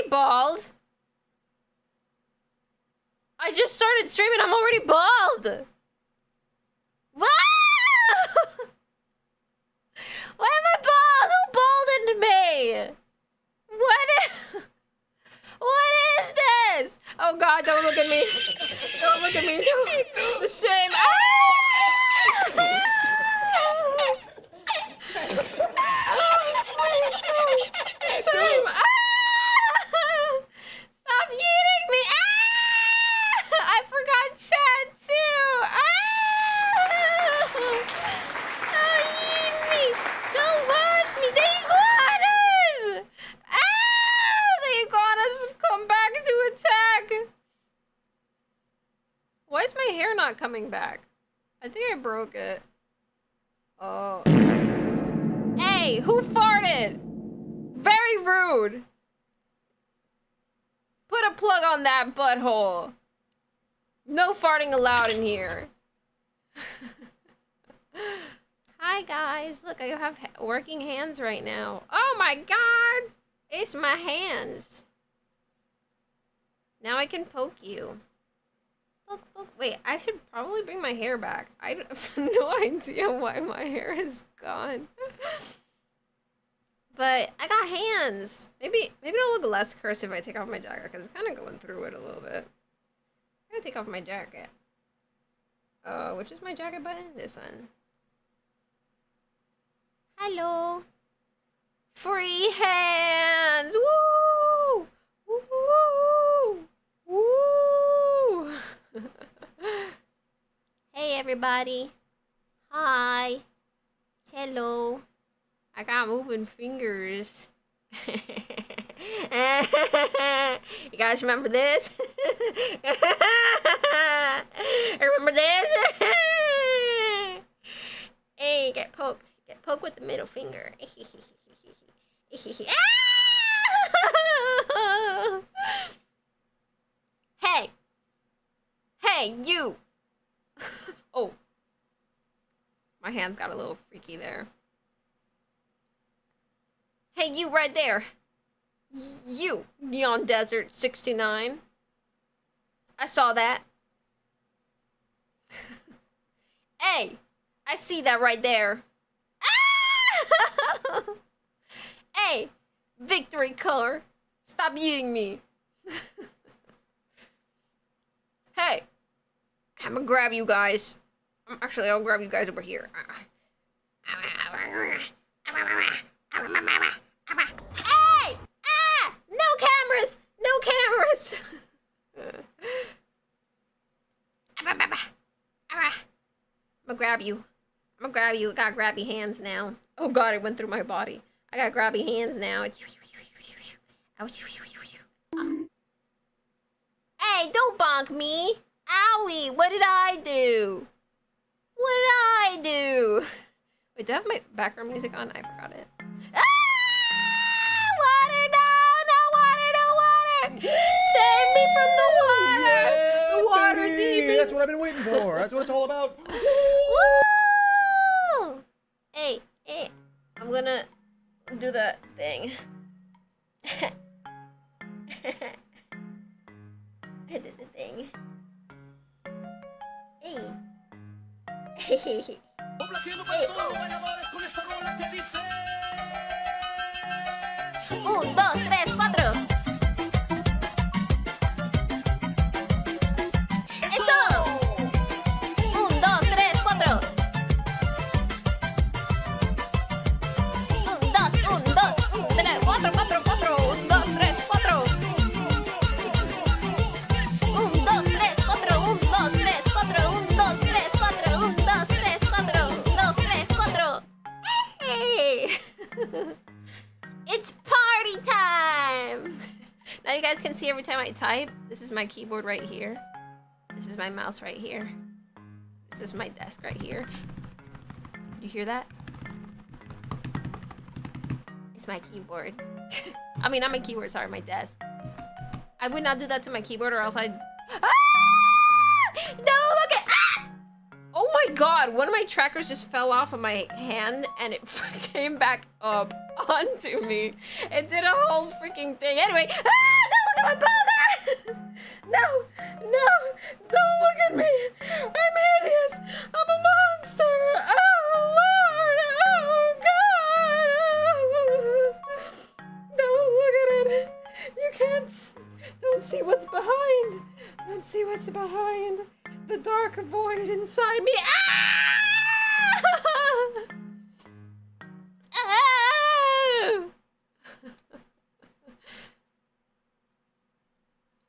bald. I just started streaming. I'm already bald. What? Why am I bald? Who baldened me? What is this? Oh God, don't look at me. Don't look at me. No. The shame. Ah! Shame. Ah! Stop eating me. Ah! I forgot chat too. Ah! Don't eat me. Don't watch me. The iguanas. Ah! The iguanas have come back to attack. Why is my hair not coming back? I think I broke it. Oh. Hey, who farted? Very rude. Put a plug on that butthole. No farting allowed in here. Hi guys, look, I have working hands right now. Oh my God, it's my hands. Now I can poke you. Poke, poke. Wait, I should probably bring my hair back. I have no idea why my hair is gone. But I got hands. Maybe it'll look less cursed if I take off my jacket, because it's kind of going through it a little bit. I gotta take off my jacket. Which is my jacket button? This one. Hello. Free hands! Woo! Woo! Woo! Hey everybody. Hi. Hello. I got moving fingers. You guys remember this? Remember this? Hey, get poked. Get poked with the middle finger. Hey. Hey, you. Oh. My hands got a little freaky there. Hey, you right there. You, Neon Desert 69. I saw that. Hey, I see that right there. Ah! Hey, Victory Color, stop eating me. Hey, I'm gonna grab you guys. Actually, I'll grab you guys over here. Hey! Ah! No cameras! No cameras! I'm gonna grab you. I'm gonna grab you. I got grabby hands now. Oh God, it went through my body. I got grabby hands now. Hey, don't bonk me. Owie, what did I do? What did I do? Wait, do I have my background music on? I forgot it. Ah! Water, no, no water, no water! Save me from the water! Yeah, The water baby. demons! That's what I've been waiting for. That's what it's all about. Woo! Hey, hey, I'm gonna do the thing. I did the thing. Hey. Hey. Hey. Un, dos, tres, cuatro. Eso. Un, dos, tres, cuatro. Un, dos, tres, cuatro, cuatro, cuatro. Un, dos, tres, cuatro. Un, dos, tres, cuatro. Un, dos, tres, cuatro. Un, dos, tres, cuatro. Un, dos, tres, cuatro. Un, dos, tres, cuatro. Hey. It's party time! Now you guys can see every time I type. This is my keyboard right here. This is my mouse right here. This is my desk right here. You hear that? It's my keyboard. I mean, not my keyboard, sorry, my desk. I would not do that to my keyboard or else I'd... Ah! No, look at... Ah! Oh my god, one of my trackers just fell off of my hand and it came back up onto me. It did a whole freaking thing. Anyway, don't look at my ball! No, don't look at me. I'm hideous. I'm a monster. Oh Lord, oh God. Don't look at it. You can't, don't see what's behind. Don't see what's behind. The dark void inside me.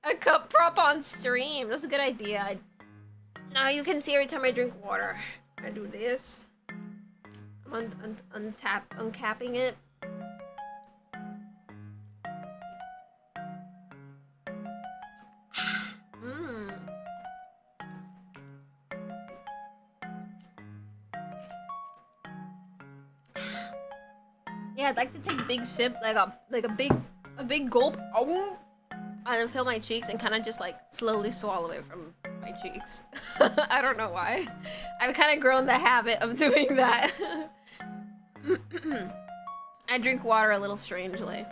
A cup prop on stream. That's a good idea. Now you can see every time I drink water. I do this. I'm uncapping it. Yeah, I'd like to take a big sip, like a big gulp, and then fill my cheeks and kind of just like slowly swallow it from my cheeks. I don't know why. I've kind of grown the habit of doing that. I drink water a little strangely.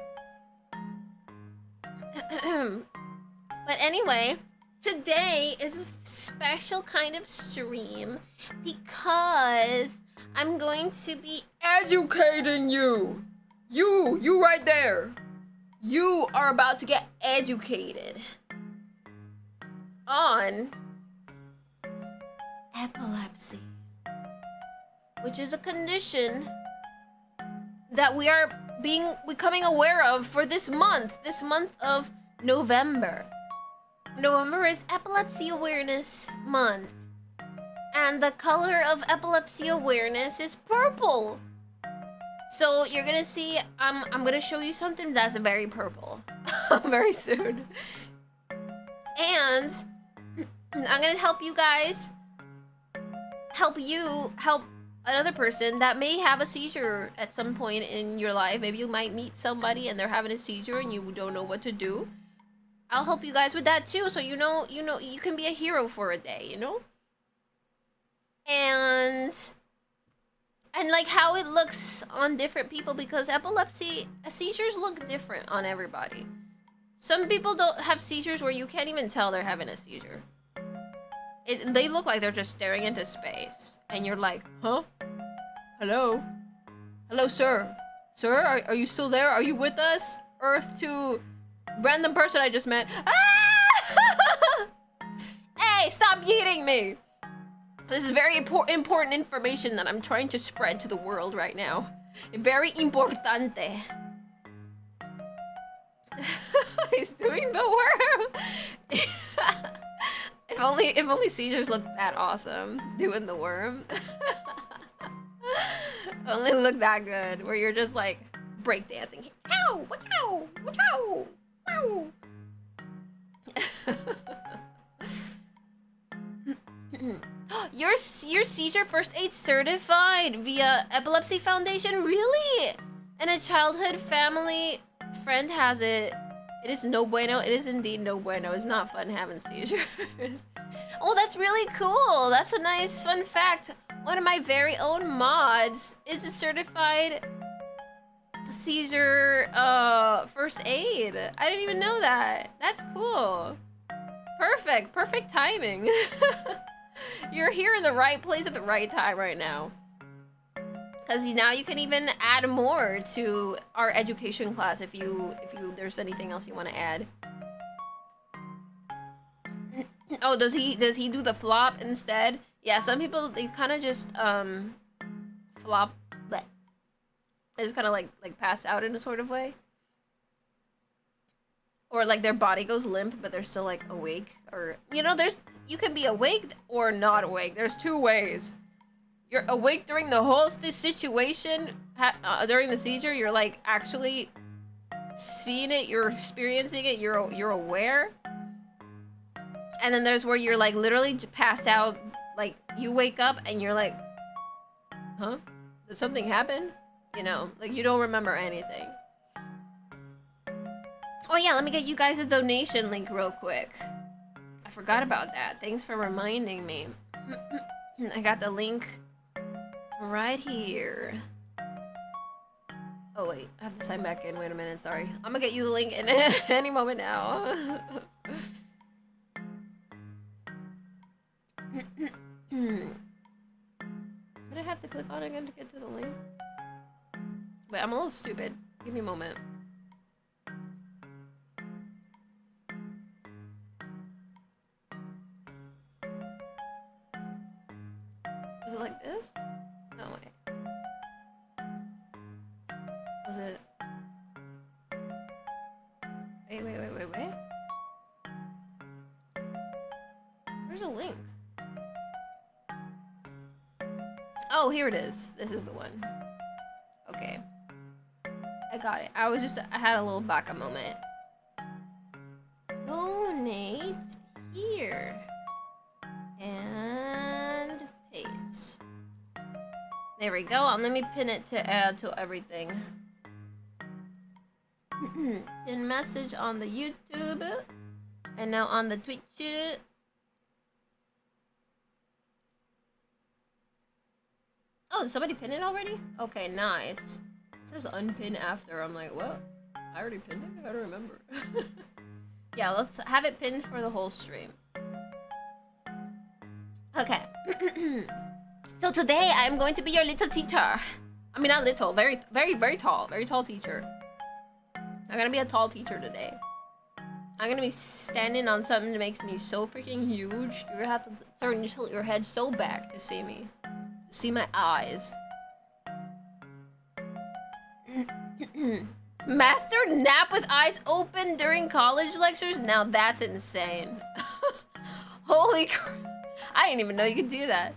But anyway, today is a special kind of stream because I'm going to be educating you. You right there. You are about to get educated on epilepsy, which is a condition that we are becoming aware of for this month of November. November is Epilepsy Awareness Month. And the color of epilepsy awareness is purple. So you're gonna see, I'm gonna show you something that's very purple very soon. And I'm gonna help you guys, help another person that may have a seizure at some point in your life. Maybe you might meet somebody and they're having a seizure and you don't know what to do. I'll help you guys with that too, so you know, you can be a hero for a day, you know? And like how it looks on different people, because seizures look different on everybody. Some people don't have seizures where you can't even tell they're having a seizure. They look like they're just staring into space. And you're like, huh? Hello? Hello, sir? Sir, are you still there? Are you with us? Earth to random person I just met. Ah! Hey, stop yeeting me! This is very important information that I'm trying to spread to the world right now. Very importante. He's doing the worm. If only seizures looked that awesome doing the worm. Only look that good, where you're just like breakdancing. Ow! Ow! Ow! Ow! Your seizure first aid certified via Epilepsy Foundation? Really? And a childhood family friend has it. It is no bueno. It is indeed no bueno. It's not fun having seizures. Oh, that's really cool. That's a nice fun fact. One of my very own mods is a certified seizure first aid. I didn't even know that. That's cool. Perfect timing. You're here in the right place at the right time right now. Because now you can even add more to our education class if there's anything else you want to add. Oh, does he do the flop instead? Yeah, some people, they kind of just flop. Bleh. They just kind of like pass out in a sort of way. Or like their body goes limp, but they're still like awake. Or, you know, you can be awake or not awake. There's two ways. You're awake during the whole situation, during the seizure. You're like actually seeing it, you're experiencing it, you're aware. And then there's where you're like literally passed out, like you wake up and you're like, huh? Did something happen? You know, like you don't remember anything. Oh yeah, let me get you guys a donation link real quick. I forgot about that. Thanks for reminding me. I got the link right here. Oh wait, I have to sign back in. Wait a minute, sorry. I'm gonna get you the link in any moment now. Did I have to click on it again to get to the link? Wait, I'm a little stupid. Give me a moment. Was it like this? No way. Was it? Wait. Where's the link? Oh, here it is. This is the one. Okay. I got it. I had a little baka moment. Donate here. And paste. There we go. Let me pin it to add to everything. Pin message on the YouTube. And now on the Twitch. Oh, did somebody pin it already? Okay, nice. It says unpin after. I'm like, what? I already pinned it? I don't remember. Yeah, let's have it pinned for the whole stream. Okay. So today I'm going to be your little teacher. I mean, not little, very tall teacher. I'm gonna be a tall teacher today. I'm gonna be standing on something that makes me so freaking huge. You're gonna have to tilt your head so back to see me. See my eyes. Master nap with eyes open during college lectures? Now that's insane. Holy crap. I didn't even know you could do that.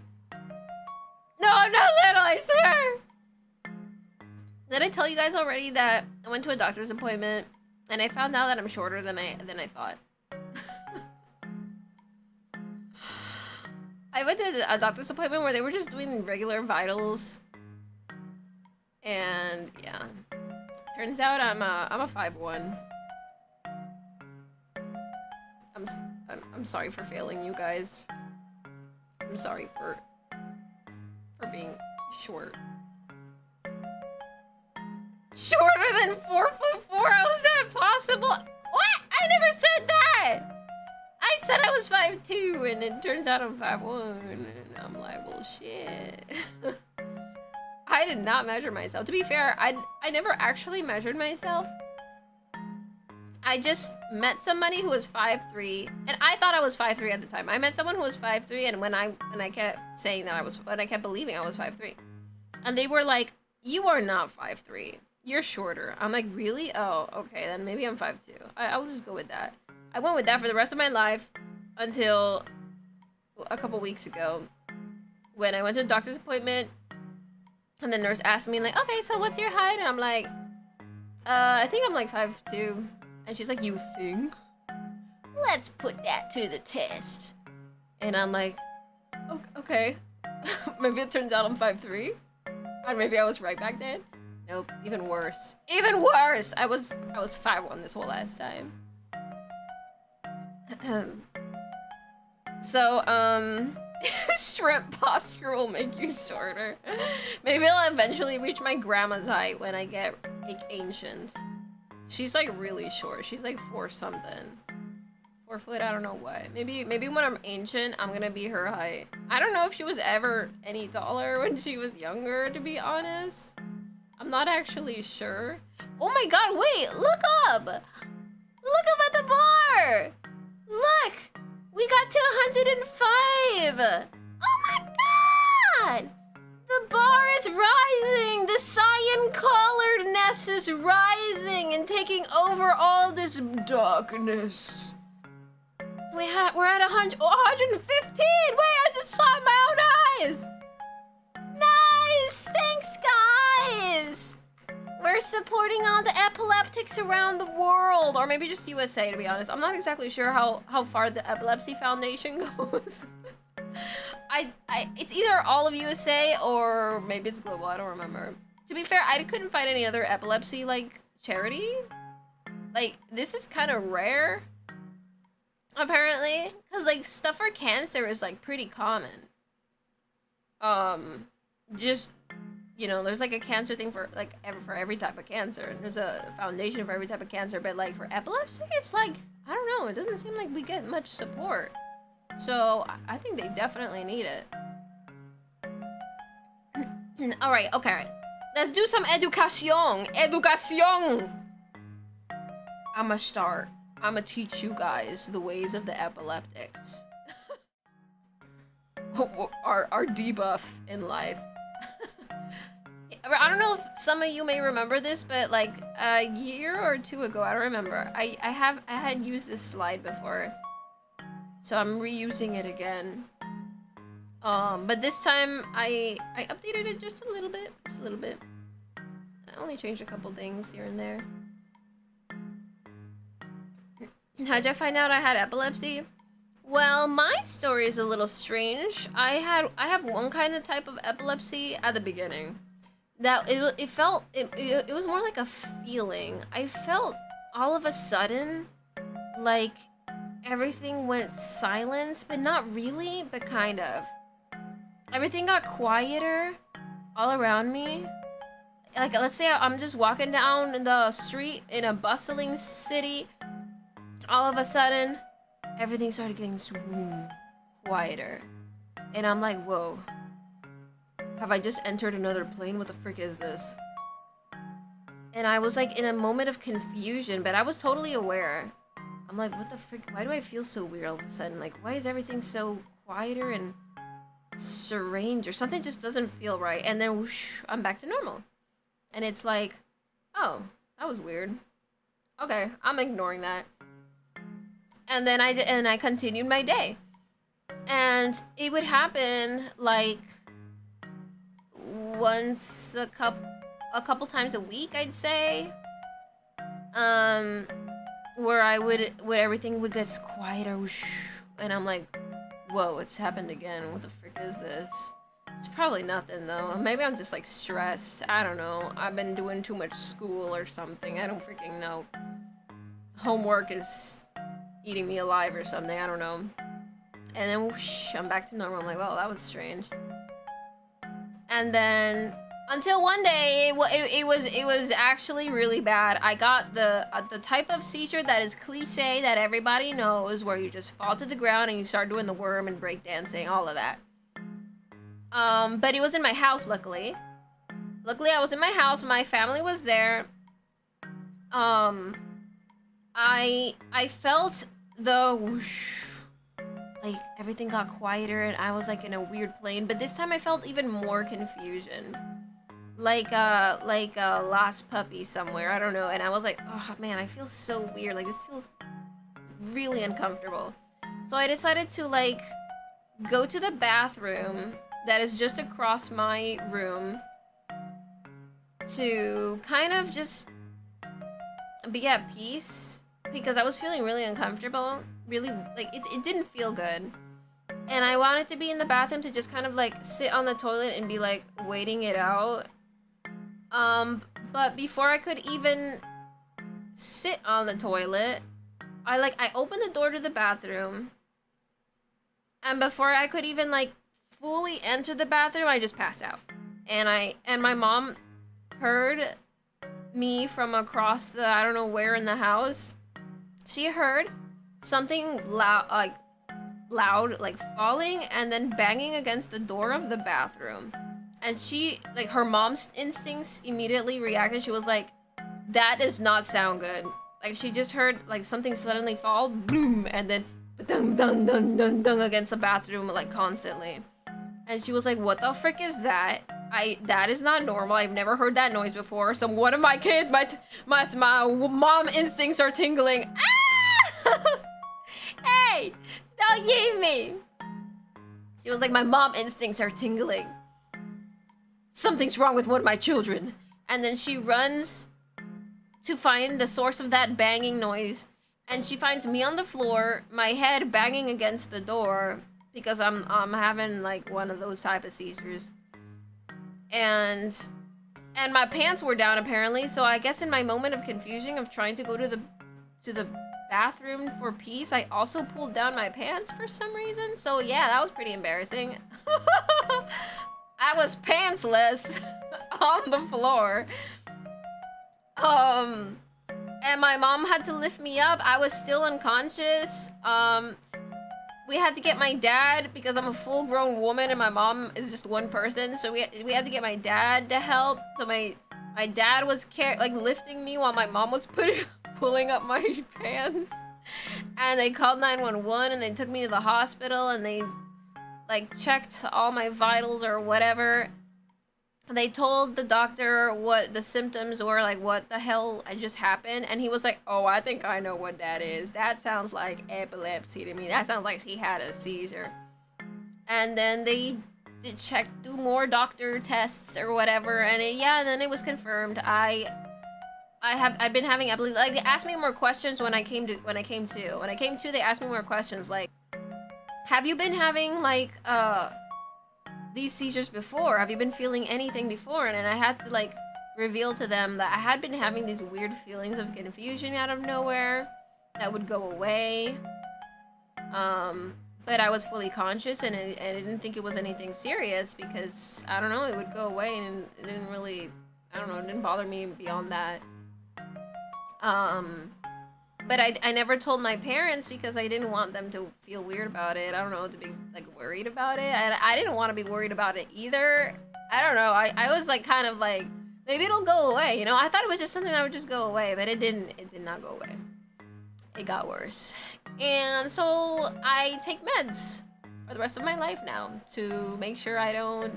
No, I'm not little, I swear. Did I tell you guys already that I went to a doctor's appointment and I found out that I'm shorter than I thought? I went to a doctor's appointment where they were just doing regular vitals, and yeah, turns out I'm a 5'1". I'm sorry for failing you guys. I'm sorry for being short. Shorter than 4'4"? How is that possible? What? I never said that. I said I was 5'2", and it turns out I'm 5'1", and I'm like, well, shit. I did not measure myself. To be fair, I never actually measured myself. I just met somebody who was 5'3", and I thought I was 5'3" at the time. I met someone who was 5'3", and when I kept saying that I kept believing I was 5'3", and they were like, "You are not 5'3". You're shorter." I'm like, really? Oh, okay, then maybe I'm 5'2". I'll just go with that. I went with that for the rest of my life until a couple weeks ago when I went to a doctor's appointment and the nurse asked me like, okay, so what's your height? And I'm like, I think I'm like 5'2". And she's like, you think? Let's put that to the test. And I'm like, okay. Maybe it turns out I'm 5'3". And maybe I was right back then. Nope, even worse. Even worse! I was 5'1" this whole last time. So, shrimp posture will make you shorter. Maybe I'll eventually reach my grandma's height when I get, like, ancient. She's, like, really short. She's, like, 4 something. 4 foot, I don't know what. Maybe when I'm ancient, I'm gonna be her height. I don't know if she was ever any taller when she was younger, to be honest. I'm not actually sure. Oh my god, wait, look up! Look up at the bar! Look! We got to 105! Oh my god! The bar is rising! The cyan-coloredness is rising and taking over all this darkness. We're at 115! Wait, I just saw it with my own eyes! Nice! Thanks, guys! We're supporting all the epileptics around the world, or maybe just USA, to be honest. I'm not exactly sure how far the Epilepsy Foundation goes. It's either all of USA or maybe it's global. I don't remember. To be fair, I couldn't find any other epilepsy like charity. Like, this is kind of rare, apparently, because like stuff for cancer is like pretty common. Just, you know, there's like a cancer thing for like for every type of cancer, and there's a foundation for every type of cancer, but like for epilepsy, it's like, I don't know, it doesn't seem like we get much support. So I think they definitely need it. All right, okay, let's do some education. I'ma start. I'ma teach you guys the ways of the epileptics. our debuff in life. I don't know if some of you may remember this, but like a year or two ago, I don't remember. I had used this slide before, so I'm reusing it again. But this time I updated it just a little bit, I only changed a couple things here and there. How'd I find out I had epilepsy? Well, my story is a little strange. I have one kind of type of epilepsy at the beginning. That it was more like a feeling. I felt all of a sudden like everything went silent, but not really, but kind of. Everything got quieter all around me. Like, let's say I'm just walking down the street in a bustling city. All of a sudden, everything started getting quieter. And I'm like, whoa. Have I just entered another plane? What the frick is this? And I was like in a moment of confusion, but I was totally aware. I'm like, what the frick? Why do I feel so weird all of a sudden? Like, why is everything so quieter and strange? Or something just doesn't feel right. And then whoosh, I'm back to normal. And it's like, oh, that was weird. Okay, I'm ignoring that. And then I continued my day. And it would happen like once a couple times a week, I'd say. Where everything would get quieter, whoosh, and I'm like, whoa, it's happened again. What the frick is this? It's probably nothing though. Maybe I'm just like stressed. I don't know. I've been doing too much school or something. I don't freaking know. Homework is eating me alive or something. I don't know. And then whoosh, I'm back to normal. I'm like, well, that was strange. And then until one day, it was actually really bad. I got the type of seizure that is cliche that everybody knows, where you just fall to the ground and you start doing the worm and breakdancing, all of that. But it was in my house, luckily. Luckily, I was in my house. My family was there. I felt the whoosh, like everything got quieter and I was like in a weird plane. But this time I felt even more confusion, like a lost puppy somewhere. I don't know. And I was like, oh man, I feel so weird. Like this feels really uncomfortable. So I decided to like go to the bathroom that is just across my room to kind of just be at peace, because I was feeling really uncomfortable. Really, like, it didn't feel good. And I wanted to be in the bathroom to just kind of like sit on the toilet and be like waiting it out. But before I could even sit on the toilet, I opened the door to the bathroom. And before I could even like fully enter the bathroom, I just passed out. And my mom heard me from across the, I don't know where in the house. She heard something loud, like falling and then banging against the door of the bathroom. And she, like, her mom's instincts immediately reacted. She was like, that does not sound good. Like, she just heard like something suddenly fall, boom, and then dun dun dun dun dun against the bathroom like constantly. And she was like, what the frick is that? That is not normal. I've never heard that noise before. So one of my kids, my mom instincts are tingling. Ah! Hey, don't leave me. She was like, my mom instincts are tingling. Something's wrong with one of my children. And then she runs to find the source of that banging noise. And she finds me on the floor, my head banging against the door, because I'm having like one of those type of seizures. And my pants were down apparently, so I guess in my moment of confusion of trying to go to the bathroom for peace, I also pulled down my pants for some reason. So yeah, that was pretty embarrassing. I was pantsless on the floor. And my mom had to lift me up. I was still unconscious. We had to get my dad, because I'm a full-grown woman and my mom is just one person, so we had to get my dad to help. So my dad was like lifting me while my mom was pulling up my pants. And they called 911 and they took me to the hospital and they like checked all my vitals or whatever. They told the doctor what the symptoms were, like what the hell had just happened, and he was like, oh, I think I know what that is. That sounds like epilepsy to me. That sounds like he had a seizure. And then they did do more doctor tests or whatever, and and then it was confirmed. I've been having epilepsy. Like, they asked me more questions when I came to. They asked me more questions like, have you been having like these seizures before? Have you been feeling anything before? And I had to like reveal to them that I had been having these weird feelings of confusion out of nowhere that would go away. But I was fully conscious and I didn't think it was anything serious because, I don't know, it would go away and it didn't really, I don't know, it didn't bother me beyond that. But I never told my parents because I didn't want them to feel weird about it. I don't know, to be like worried about it. And I didn't want to be worried about it either. I don't know, I was like kind of like, maybe it'll go away, you know? I thought it was just something that would just go away, but it didn't. It did not go away. It got worse. And so I take meds for the rest of my life now to make sure I don't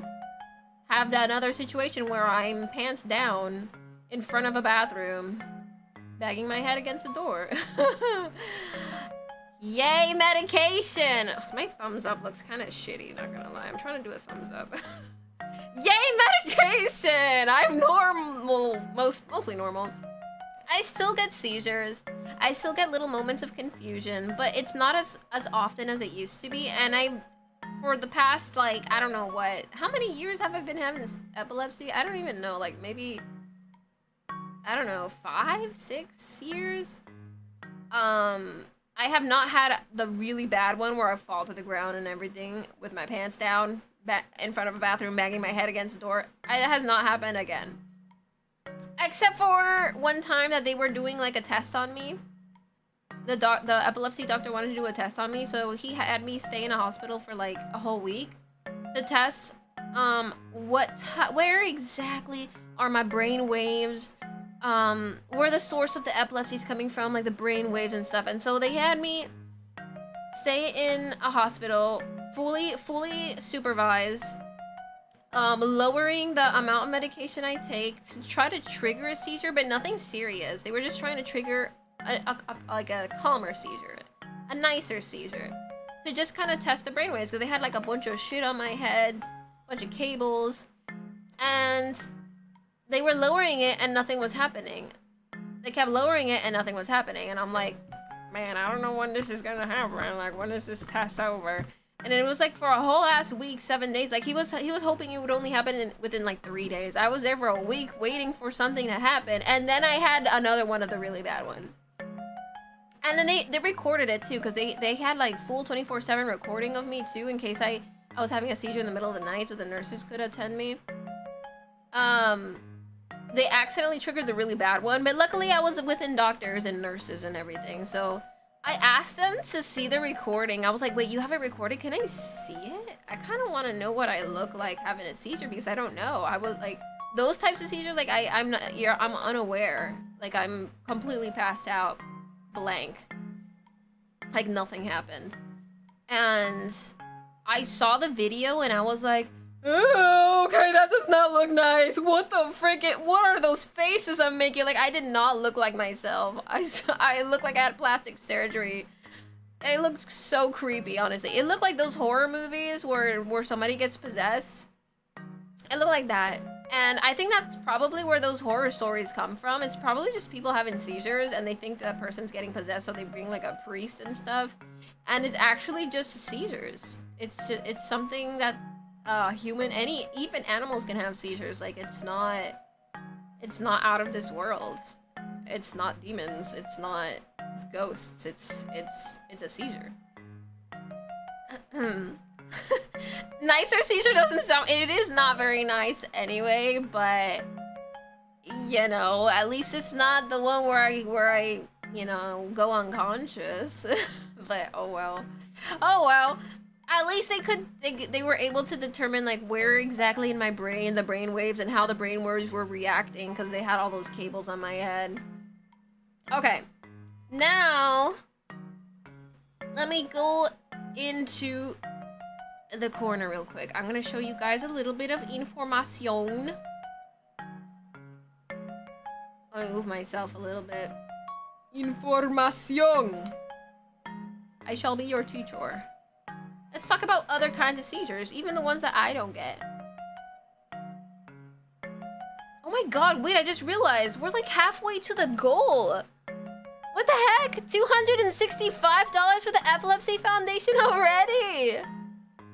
have that other situation where I'm pants down in front of a bathroom banging my head against a door. Yay, medication! Oh, my thumbs up looks kind of shitty, not gonna lie. I'm trying to do a thumbs up. Yay, medication! I'm normal, mostly normal. I still get seizures. I still get little moments of confusion, but it's not as often as it used to be. And for the past, like, I don't know what, how many years have I been having this epilepsy? I don't even know, like maybe, I don't know, 5, 6 years? I have not had the really bad one where I fall to the ground and everything with my pants down in front of a bathroom, banging my head against the door. It has not happened again. Except for one time that they were doing like a test on me. The epilepsy doctor wanted to do a test on me, so he had me stay in a hospital for like a whole week to test where exactly are my brain waves, where the source of the epilepsy is coming from, like the brain waves and stuff. And so they had me stay in a hospital, fully supervised, lowering the amount of medication I take to try to trigger a seizure, but nothing serious. They were just trying to trigger like a calmer seizure, a nicer seizure, to just kind of test the brainwaves, because they had like a bunch of shit on my head, a bunch of cables, and they were lowering it and nothing was happening. They kept lowering it and nothing was happening, and I'm like, man, I don't know when this is gonna happen. Like, when is this test over? And it was like for a whole ass week, 7 days. Like he was hoping it would only happen within like 3 days. I was there for a week waiting for something to happen, and then I had another one of the really bad one. And then they recorded it too, because they had like full 24/7 recording of me too, in case I was having a seizure in the middle of the night, so the nurses could attend me. They accidentally triggered the really bad one, but luckily I was within doctors and nurses and everything, so I asked them to see the recording. I was like, wait, you have it recorded? Can I see it? I kind of want to know what I look like having a seizure, because I don't know. I was like, those types of seizures, like I'm unaware. Like I'm completely passed out, blank. Like nothing happened. And I saw the video and I was like, oh, okay, that does not look nice. What the what are those faces I'm making? Like, I did not look like myself. I looked like I had plastic surgery. It looked so creepy, honestly. It looked like those horror movies where somebody gets possessed. It looked like that. And I think that's probably where those horror stories come from. It's probably just people having seizures and they think that person's getting possessed, so they bring like a priest and stuff. And it's actually just seizures. It's something that even animals can have seizures. Like it's not out of this world. It's not demons. It's not ghosts. It's a seizure. Nicer seizure doesn't sound... It is not very nice anyway, but... You know, at least it's not the one where I you know, go unconscious. But, oh well. Oh well. At least they were able to determine, like, where exactly in my brain the brain waves and how the brain waves were reacting, because they had all those cables on my head. Okay. Now... Let me go into the corner real quick. I'm gonna show you guys a little bit of information. I'll move myself a little bit. Information. I shall be your teacher. Let's talk about other kinds of seizures, even the ones that I don't get. Oh my god, wait, I just realized we're like halfway to the goal. What the heck? $265 for the Epilepsy Foundation already?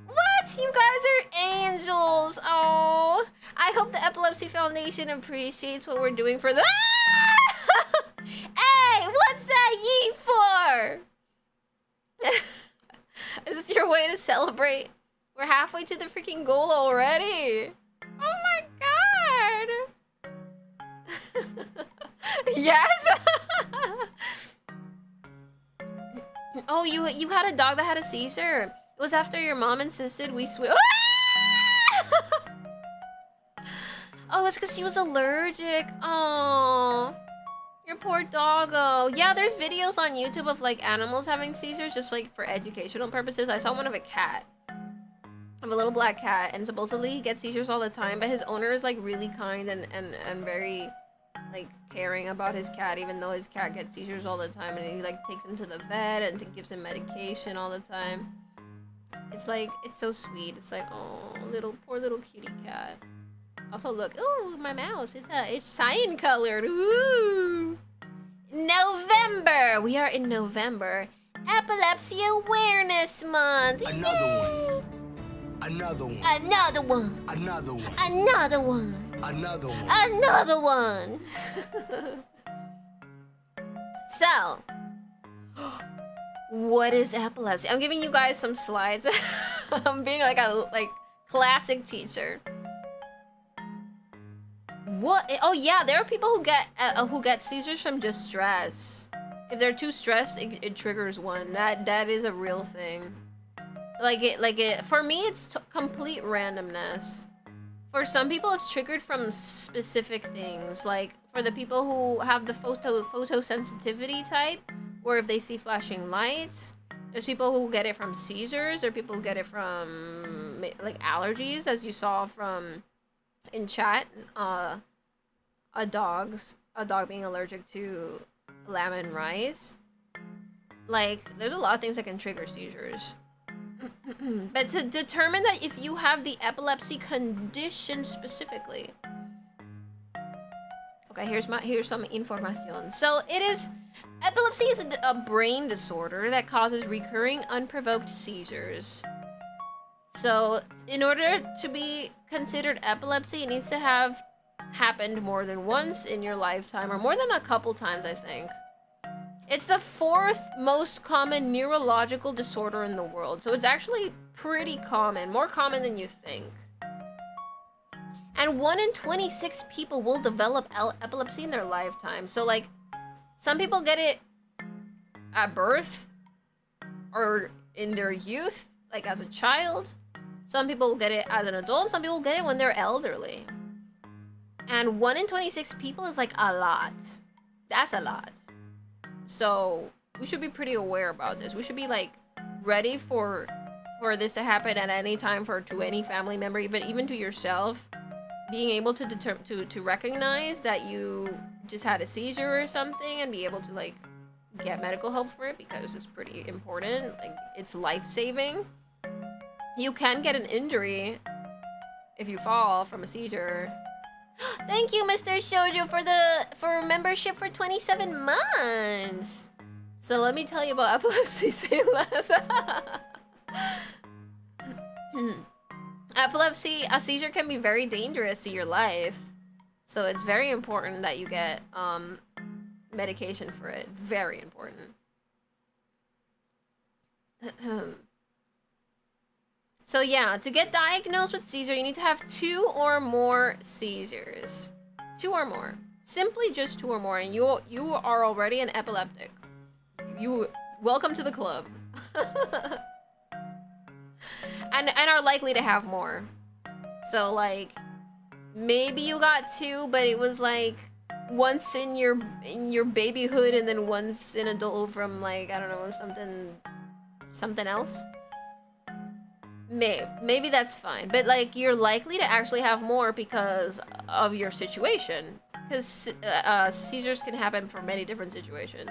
What? You guys are angels. Oh, I hope the Epilepsy Foundation appreciates what we're doing for the... Hey, what's that yeet for? Is this your way to celebrate? We're halfway to the freaking goal already. Oh my god. Yes. Oh, you had a dog that had a seizure. It was after your mom insisted we swim. Oh, it's because she was allergic. Oh, your poor doggo. Yeah, there's videos on YouTube of like animals having seizures just like for educational purposes. I saw one of a cat. Of a little black cat, and supposedly he gets seizures all the time, but his owner is like really kind and very like caring about his cat, even though his cat gets seizures all the time, and he like takes him to the vet and gives him medication all the time. It's like, it's so sweet. It's like, oh, poor little cutie cat. Also, look, ooh, my mouse. It's cyan colored. Ooh. November. We are in November. Epilepsy Awareness Month. Another one. Another one. Another one. Another one. Another one. Another one. Another one. So, what is epilepsy? I'm giving you guys some slides. I'm being like a classic teacher. What? Oh yeah, there are people who get seizures from distress. If they're too stressed, it triggers one. That is a real thing. For me, it's complete randomness. For some people, it's triggered from specific things. Like, for the people who have the photosensitivity type, or if they see flashing lights. There's people who get it from seizures, or people who get it from, like, allergies, as you saw from, in chat, a dog being allergic to lemon rice. Like, there's a lot of things that can trigger seizures. But to determine that if you have the epilepsy condition specifically. Okay, here's some information. So epilepsy is a brain disorder that causes recurring unprovoked seizures. So in order to be considered epilepsy, it needs to have happened more than once in your lifetime, or more than a couple times, I think. It's the 4th most common neurological disorder in the world, so it's actually pretty common, more common than you think. And 1 in 26 people will develop epilepsy in their lifetime. So, like, some people get it at birth or in their youth, like as a child. Some people get it as an adult, some people get it when they're elderly. And 1 in 26 people is like a lot. That's a lot. So we should be pretty aware about this. We should be like ready for this to happen at any time to any family member, even to yourself. Being able to recognize that you just had a seizure or something and be able to like get medical help for it, because it's pretty important. Like, it's life-saving. You can get an injury if you fall from a seizure. Thank you, Mr. Shoujo, for membership for 27 months. So let me tell you about epilepsy, say less. Epilepsy, a seizure can be very dangerous to your life. So it's very important that you get medication for it. Very important. So yeah, to get diagnosed with seizure, you need to have 2 or more seizures. 2 or more. Simply just 2 or more, and you are already an epileptic. Welcome to the club. and are likely to have more. So like, maybe you got 2, but it was like once in your babyhood and then once in adult from like, I don't know, something else. Maybe that's fine, but like you're likely to actually have more because of your situation, because seizures can happen for many different situations.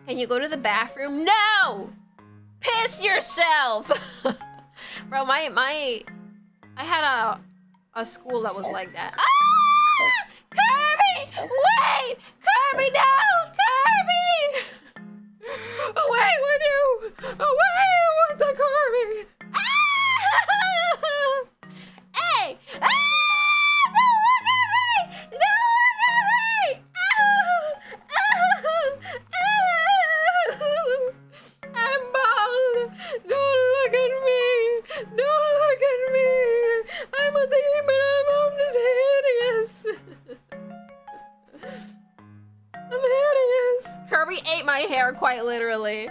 Can you go to the bathroom? No! Piss yourself! Bro, I had a school that was like that. Ah! Kirby! Wait! Kirby, no! Kirby! Away with you! Away with the Kirby! Ah! Hey! Ah! Don't look at me! Don't look at me! Ah! I'm bald! Don't look at me! Don't look at me! I'm a demon! I'm just hideous! I'm hideous! Kirby ate my hair, quite literally.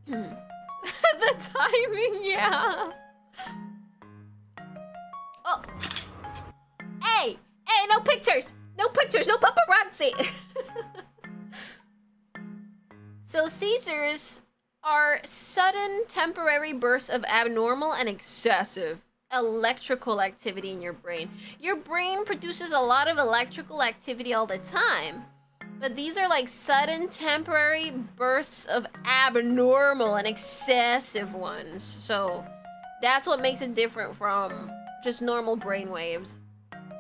The timing, yeah. Oh. Hey! Hey, no pictures! No pictures, no paparazzi! So seizures are sudden temporary bursts of abnormal and excessive electrical activity in your brain. Your brain produces a lot of electrical activity all the time, but these are like sudden temporary bursts of abnormal and excessive ones. So that's what makes it different from just normal brain waves.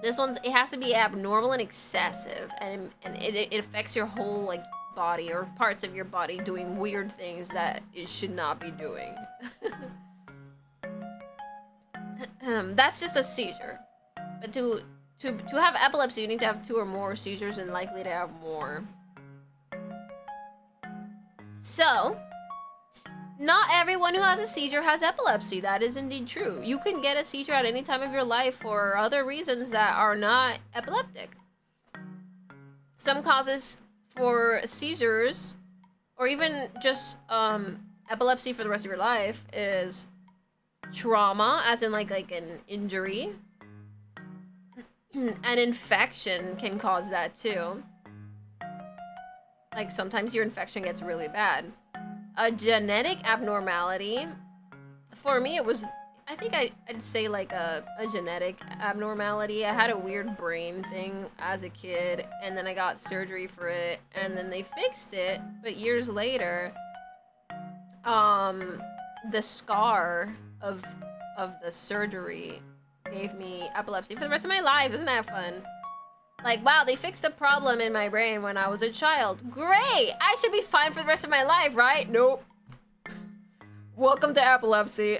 This one's, it has to be abnormal and excessive, and it affects your whole like body or parts of your body doing weird things that it should not be doing. That's just a seizure. But to have epilepsy, you need to have 2 or more seizures and likely to have more. So, not everyone who has a seizure has epilepsy. That is indeed true. You can get a seizure at any time of your life for other reasons that are not epileptic. Some causes for seizures, or even just epilepsy for the rest of your life, is trauma, as in like an injury. An infection can cause that too. Like sometimes your infection gets really bad. A genetic abnormality. For me, it was, I think I'd say like a genetic abnormality. I had a weird brain thing as a kid, and then I got surgery for it, and then they fixed it, but years later, the scar of the surgery gave me epilepsy for the rest of my life. Isn't that fun? Like, wow, they fixed a problem in my brain when I was a child. Great! I should be fine for the rest of my life, right? Nope. Welcome to epilepsy.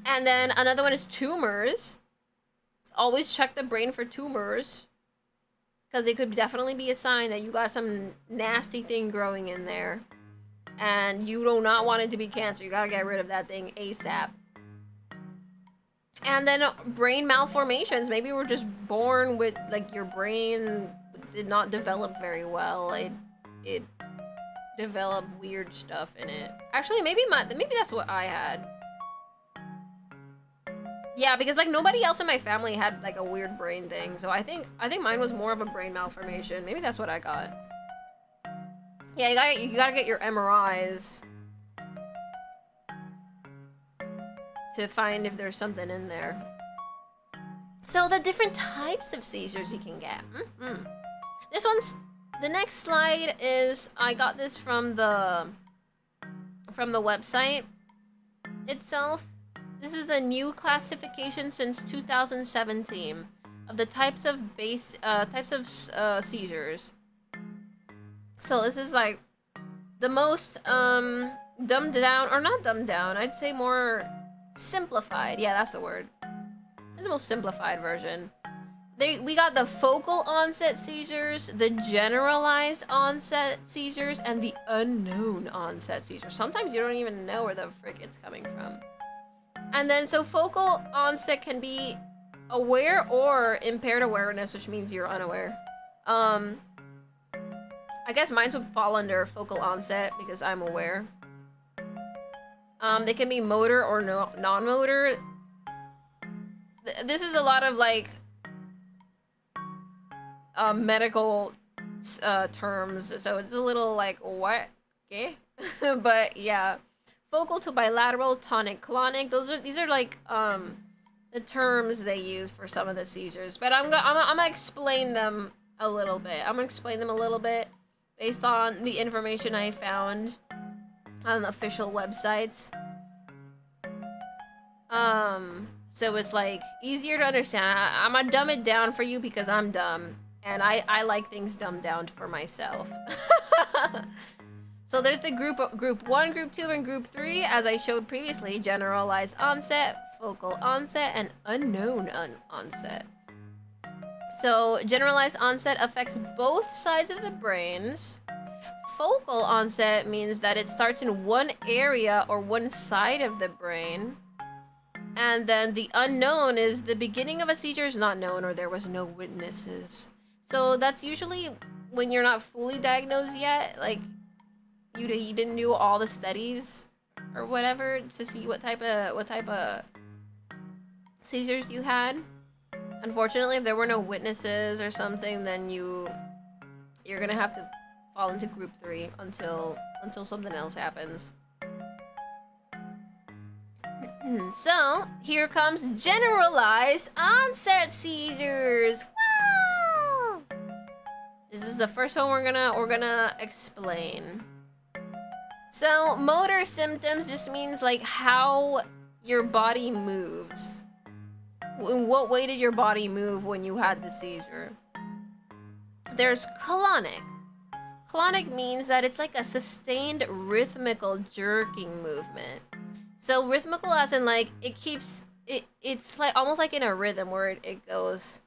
And then another one is tumors. Always check the brain for tumors, because it could definitely be a sign that you got some nasty thing growing in there. And you do not want it to be cancer. You gotta get rid of that thing ASAP. And then brain malformations. Maybe we're just born with, like, your brain did not develop very well. It developed weird stuff in it. Actually, maybe that's what I had. Yeah, because like nobody else in my family had like a weird brain thing. So I think mine was more of a brain malformation. Maybe that's what I got. Yeah, you gotta get your MRIs to find if there's something in there. So the different types of seizures you can get. The next slide is, I got this from the website itself. This is the new classification since 2017 of the types of seizures. So this is like the most dumbed down, or not dumbed down, I'd say more simplified. Yeah, that's the word. It's the most simplified version. we got the focal onset seizures, the generalized onset seizures, and the unknown onset seizures. Sometimes you don't even know where the frick it's coming from. And then, so focal onset can be aware or impaired awareness, which means you're unaware. I guess mine would fall under focal onset because I'm aware. They can be motor or non-motor. This is a lot of like medical terms, so it's a little like what? Okay, but yeah, focal to bilateral, tonic, clonic. These are like the terms they use for some of the seizures. But I'm gonna explain them a little bit. I'm gonna explain them a little bit based on the information I found on official websites. So it's like easier to understand. I'm gonna dumb it down for you because I'm dumb. And I like things dumbed down for myself. So there's the group 1, group 2, and group 3, as I showed previously. Generalized onset, focal onset, and unknown onset. So generalized onset affects both sides of the brains. Focal onset means that it starts in one area or one side of the brain. And then the unknown is the beginning of a seizure is not known or there was no witnesses. So that's usually when you're not fully diagnosed yet, like you didn't do all the studies or whatever to see what type of seizures you had. Unfortunately, if there were no witnesses or something, then you're gonna have to fall into group 3 until something else happens. So here comes generalized onset seizures. Wow! This is the first one we're gonna explain. So motor symptoms just means like how your body moves. In what way did your body move when you had the seizure? There's clonic. Clonic means that it's like a sustained rhythmical jerking movement. So rhythmical as in like it's like almost like in a rhythm where it goes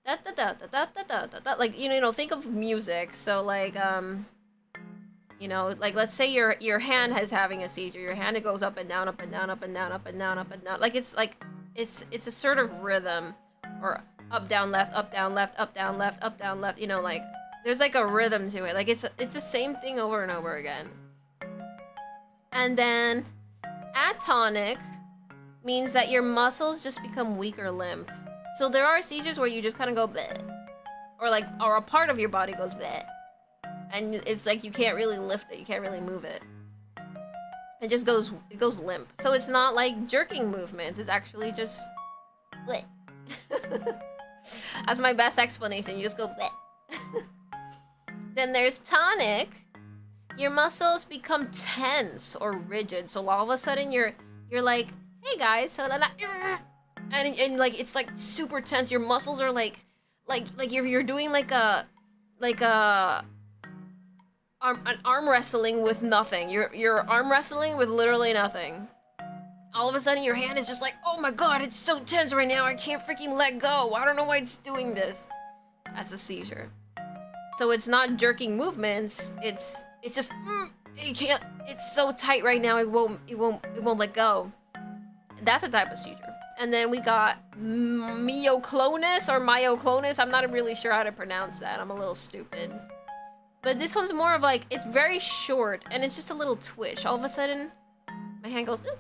da da da da da da da da, like you know think of music. So like you know, like let's say your hand is having a seizure. Your hand, it goes up and down, up and down, up and down, up and down, up and down. Like it's a sort of rhythm, or up down left, up down left, up down left, up down left. You know, like there's like a rhythm to it. Like it's the same thing over and over again. And then atonic means that your muscles just become weak or limp. So there are seizures where you just kind of go bleh, or a part of your body goes bleh, and it's like you can't really lift it, you can't really move it. It just goes limp. So it's not like jerking movements. It's actually just bleh. That's my best explanation. You just go bleh. Then there's tonic. Your muscles become tense or rigid. So all of a sudden you're like, hey guys, and like it's like super tense. Your muscles are like you're doing like an arm wrestling with nothing. You're arm wrestling with literally nothing. All of a sudden your hand is just like, oh my god, it's so tense right now. I can't freaking let go. I don't know why it's doing this. That's a seizure. So it's not jerking movements. It's just it can't. It's so tight right now. It won't let go. That's a type of seizure. And then we got myoclonus or myoclonus. I'm not really sure how to pronounce that. I'm a little stupid. But this one's more of like, it's very short and it's just a little twitch. All of a sudden, my hand goes ooh,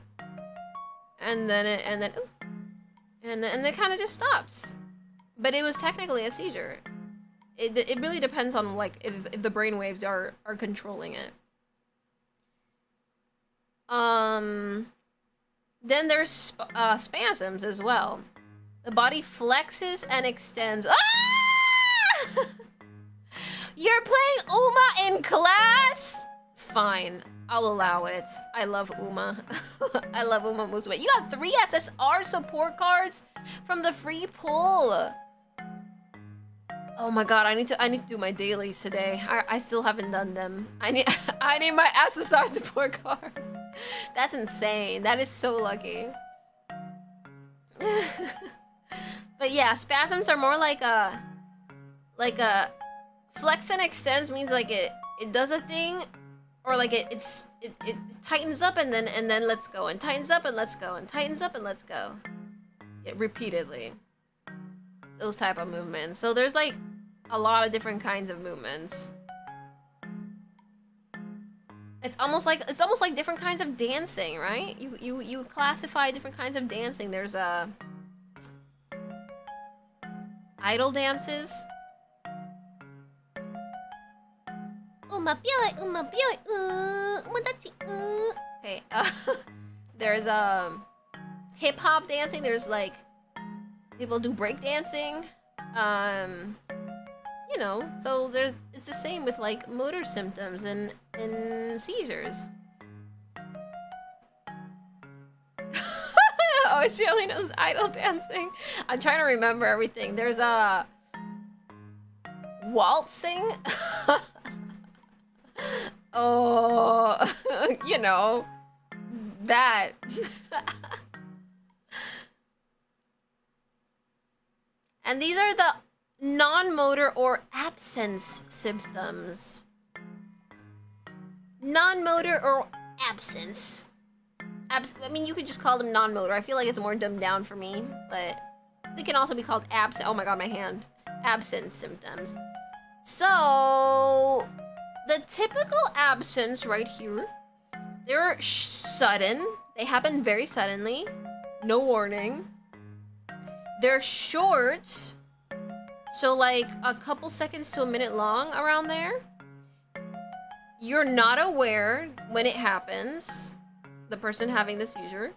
and then ooh, and then it kind of just stops. But it was technically a seizure. It really depends on like if the brain waves are controlling it. Then there's spasms as well. The body flexes and extends. Ah! You're playing Uma in class? Fine, I'll allow it. I love Uma. I love Uma Musume. You got 3 SSR support cards from the free pull. Oh my god, I need to do my dailies today. I still haven't done them. I need my SSR support cards. That's insane. That is so lucky. But But yeah, spasms are more like a flex and extends means like it does a thing, or like it tightens up and then lets go, and tightens up and lets go, and tightens up and lets go. Yeah, repeatedly. Those type of movements. So there's like a lot of different kinds of movements. It's almost like different kinds of dancing, right? You classify different kinds of dancing. There's idle dances. Okay, there's hip hop dancing. There's like people do break dancing. You know, so it's the same with like motor symptoms and seizures. Oh, she only knows idle dancing. I'm trying to remember everything. There's a waltzing. Oh, you know, that. And these are the non-motor or absence symptoms. Non-motor or absence. I mean, you could just call them non-motor. I feel like it's more dumbed down for me, but they can also be called absent. Oh my god, my hand. Absence symptoms. So, the typical absence right here, they're sudden. They happen very suddenly. No warning. They're short. So like a couple seconds to a minute long around there. You're not aware when it happens, the person having the seizure.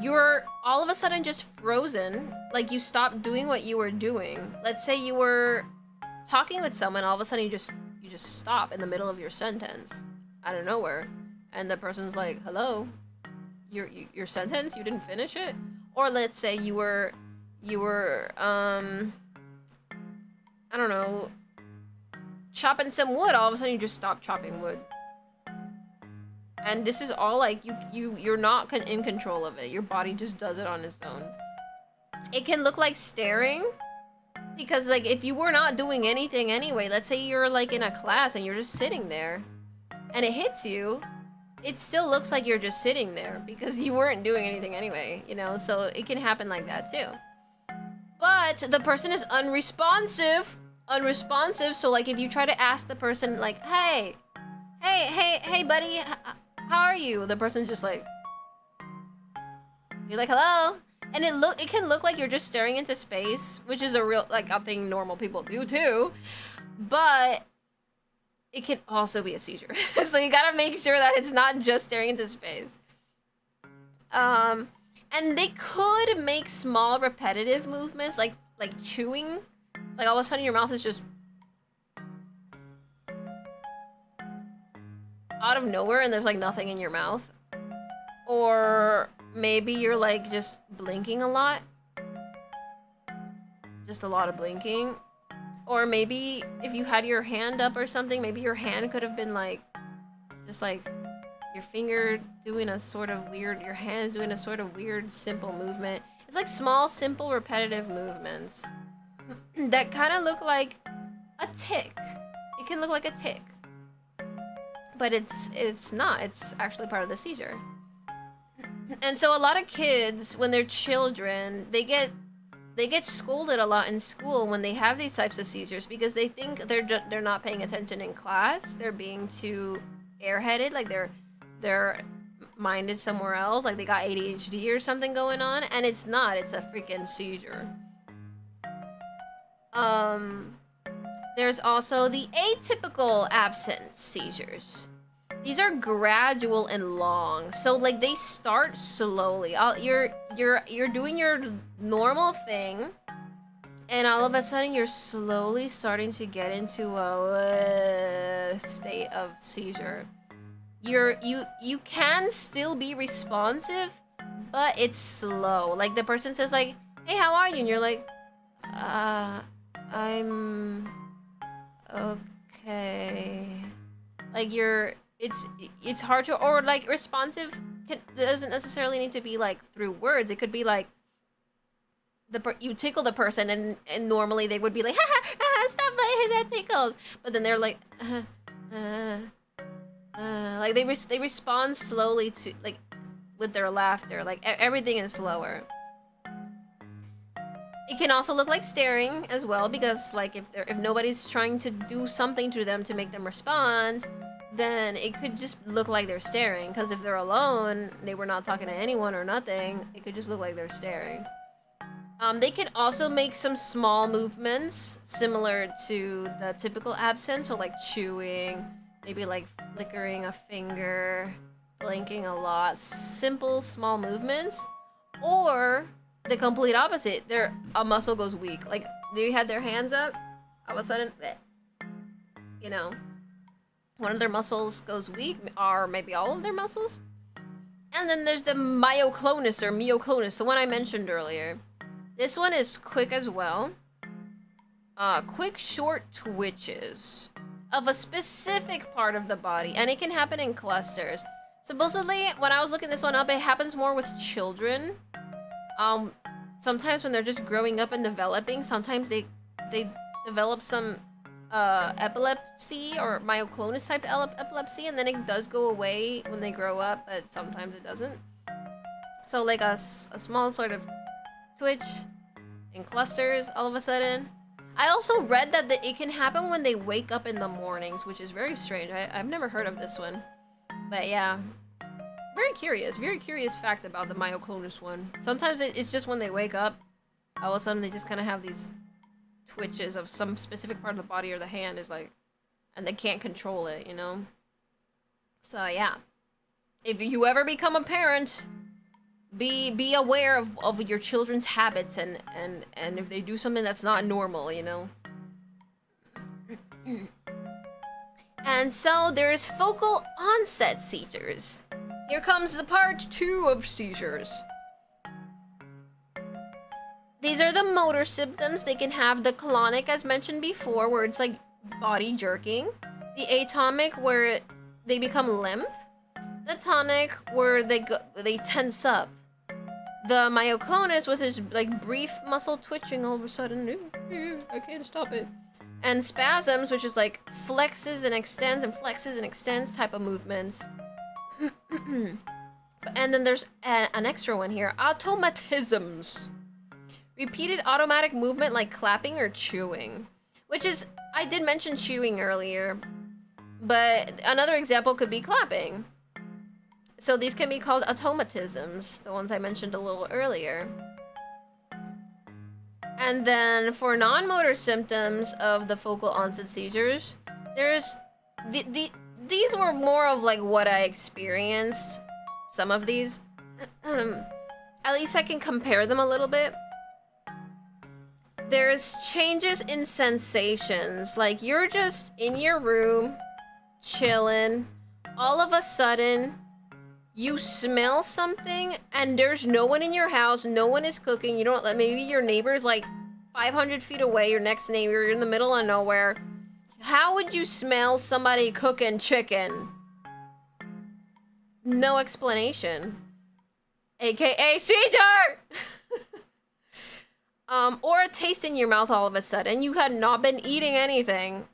You're all of a sudden just frozen, like you stopped doing what you were doing. Let's say you were talking with someone, all of a sudden you just stop in the middle of your sentence, out of nowhere, and the person's like, "Hello, your sentence? You didn't finish it?" Or let's say you were I don't know, chopping some wood, all of a sudden you just stop chopping wood. And this is all like, you're not in control of it. Your body just does it on its own. It can look like staring, because like if you were not doing anything anyway, let's say you're like in a class and you're just sitting there, and it hits you, it still looks like you're just sitting there because you weren't doing anything anyway, you know? So it can happen like that too. But the person is unresponsive, so like if you try to ask the person like, hey buddy, how are you? The person's just like, you're like, hello? And it can look like you're just staring into space, which is a real, like, a thing normal people do too, but it can also be a seizure. So you gotta make sure that it's not just staring into space. And they could make small repetitive movements, like chewing. Like all of a sudden your mouth is just out of nowhere and there's like nothing in your mouth. Or maybe you're like just blinking a lot. Just a lot of blinking. Or maybe if you had your hand up or something, maybe your hand could have been like, just like your finger doing a sort of weird, your hand's doing a sort of weird, simple movement. It's like small, simple, repetitive movements that kind of look like a tic. It can look like a tic. But it's not. It's actually part of the seizure. And so a lot of kids, when they're children, they get scolded a lot in school when they have these types of seizures because they think they're not paying attention in class. They're being too airheaded, like their mind is somewhere else, like they got ADHD or something going on, and it's not. It's a freaking seizure. There's also the atypical absence seizures. These are gradual and long, so like they start slowly. You're doing your normal thing, and all of a sudden you're slowly starting to get into a state of seizure. You can still be responsive, but it's slow. Like the person says like, "Hey, how are you?" And you're like, I'm okay. Like it's hard to, or like responsive doesn't necessarily need to be like through words. It could be like you tickle the person, and normally they would be like, ha ha ha, stop it, that tickles. But then they're like, like they respond slowly to, like, with their laughter. Like everything is slower. It can also look like staring as well, because like if nobody's trying to do something to them to make them respond, then it could just look like they're staring. Because if they're alone, they were not talking to anyone or nothing, it could just look like they're staring. They can also make some small movements similar to the typical absence, so like chewing, maybe like flickering a finger, blinking a lot, simple small movements. Or the complete opposite, a muscle goes weak. Like they had their hands up, all of a sudden, you know, one of their muscles goes weak, or maybe all of their muscles. And then there's the myoclonus or myoclonus, the one I mentioned earlier. This one is quick as well. Quick, short twitches of a specific part of the body, and it can happen in clusters. Supposedly, when I was looking this one up, it happens more with children. Sometimes when they're just growing up and developing, sometimes they develop some epilepsy or myoclonus type epilepsy, and then it does go away when they grow up, but sometimes it doesn't. So like a small sort of twitch in clusters all of a sudden. I also read that it can happen when they wake up in the mornings, which is very strange. I've never heard of this one, but yeah, very curious fact about the myoclonus one. Sometimes it's just when they wake up, all of a sudden they just kind of have these twitches of some specific part of the body, or the hand is like, and they can't control it, you know. So yeah, if you ever become a parent, be aware of your children's habits, and if they do something that's not normal, you know. And so there's focal onset seizures. Here comes the part 2 of seizures. These are the motor symptoms. They can have the clonic, as mentioned before, where it's like body jerking. The atomic, where they become limp. The tonic, where they tense up. The myoclonus, with his like brief muscle twitching all of a sudden, I can't stop it. And spasms, which is like flexes and extends type of movements. And then there's an extra one here, automatisms. Repeated automatic movement like clapping or chewing. Which is, I did mention chewing earlier, but another example could be clapping. So these can be called automatisms, the ones I mentioned a little earlier. And then for non-motor symptoms of the focal onset seizures, there's these were more of like what I experienced, some of these. At least I can compare them a little bit. There's changes in sensations, like you're just in your room, chilling, all of a sudden, you smell something, and there's no one in your house, no one is cooking, you don't, maybe your neighbor's like 500 feet away, your next neighbor, you're in the middle of nowhere. How would you smell somebody cooking chicken? No explanation. AKA seizure! Or a taste in your mouth all of a sudden. You had not been eating anything.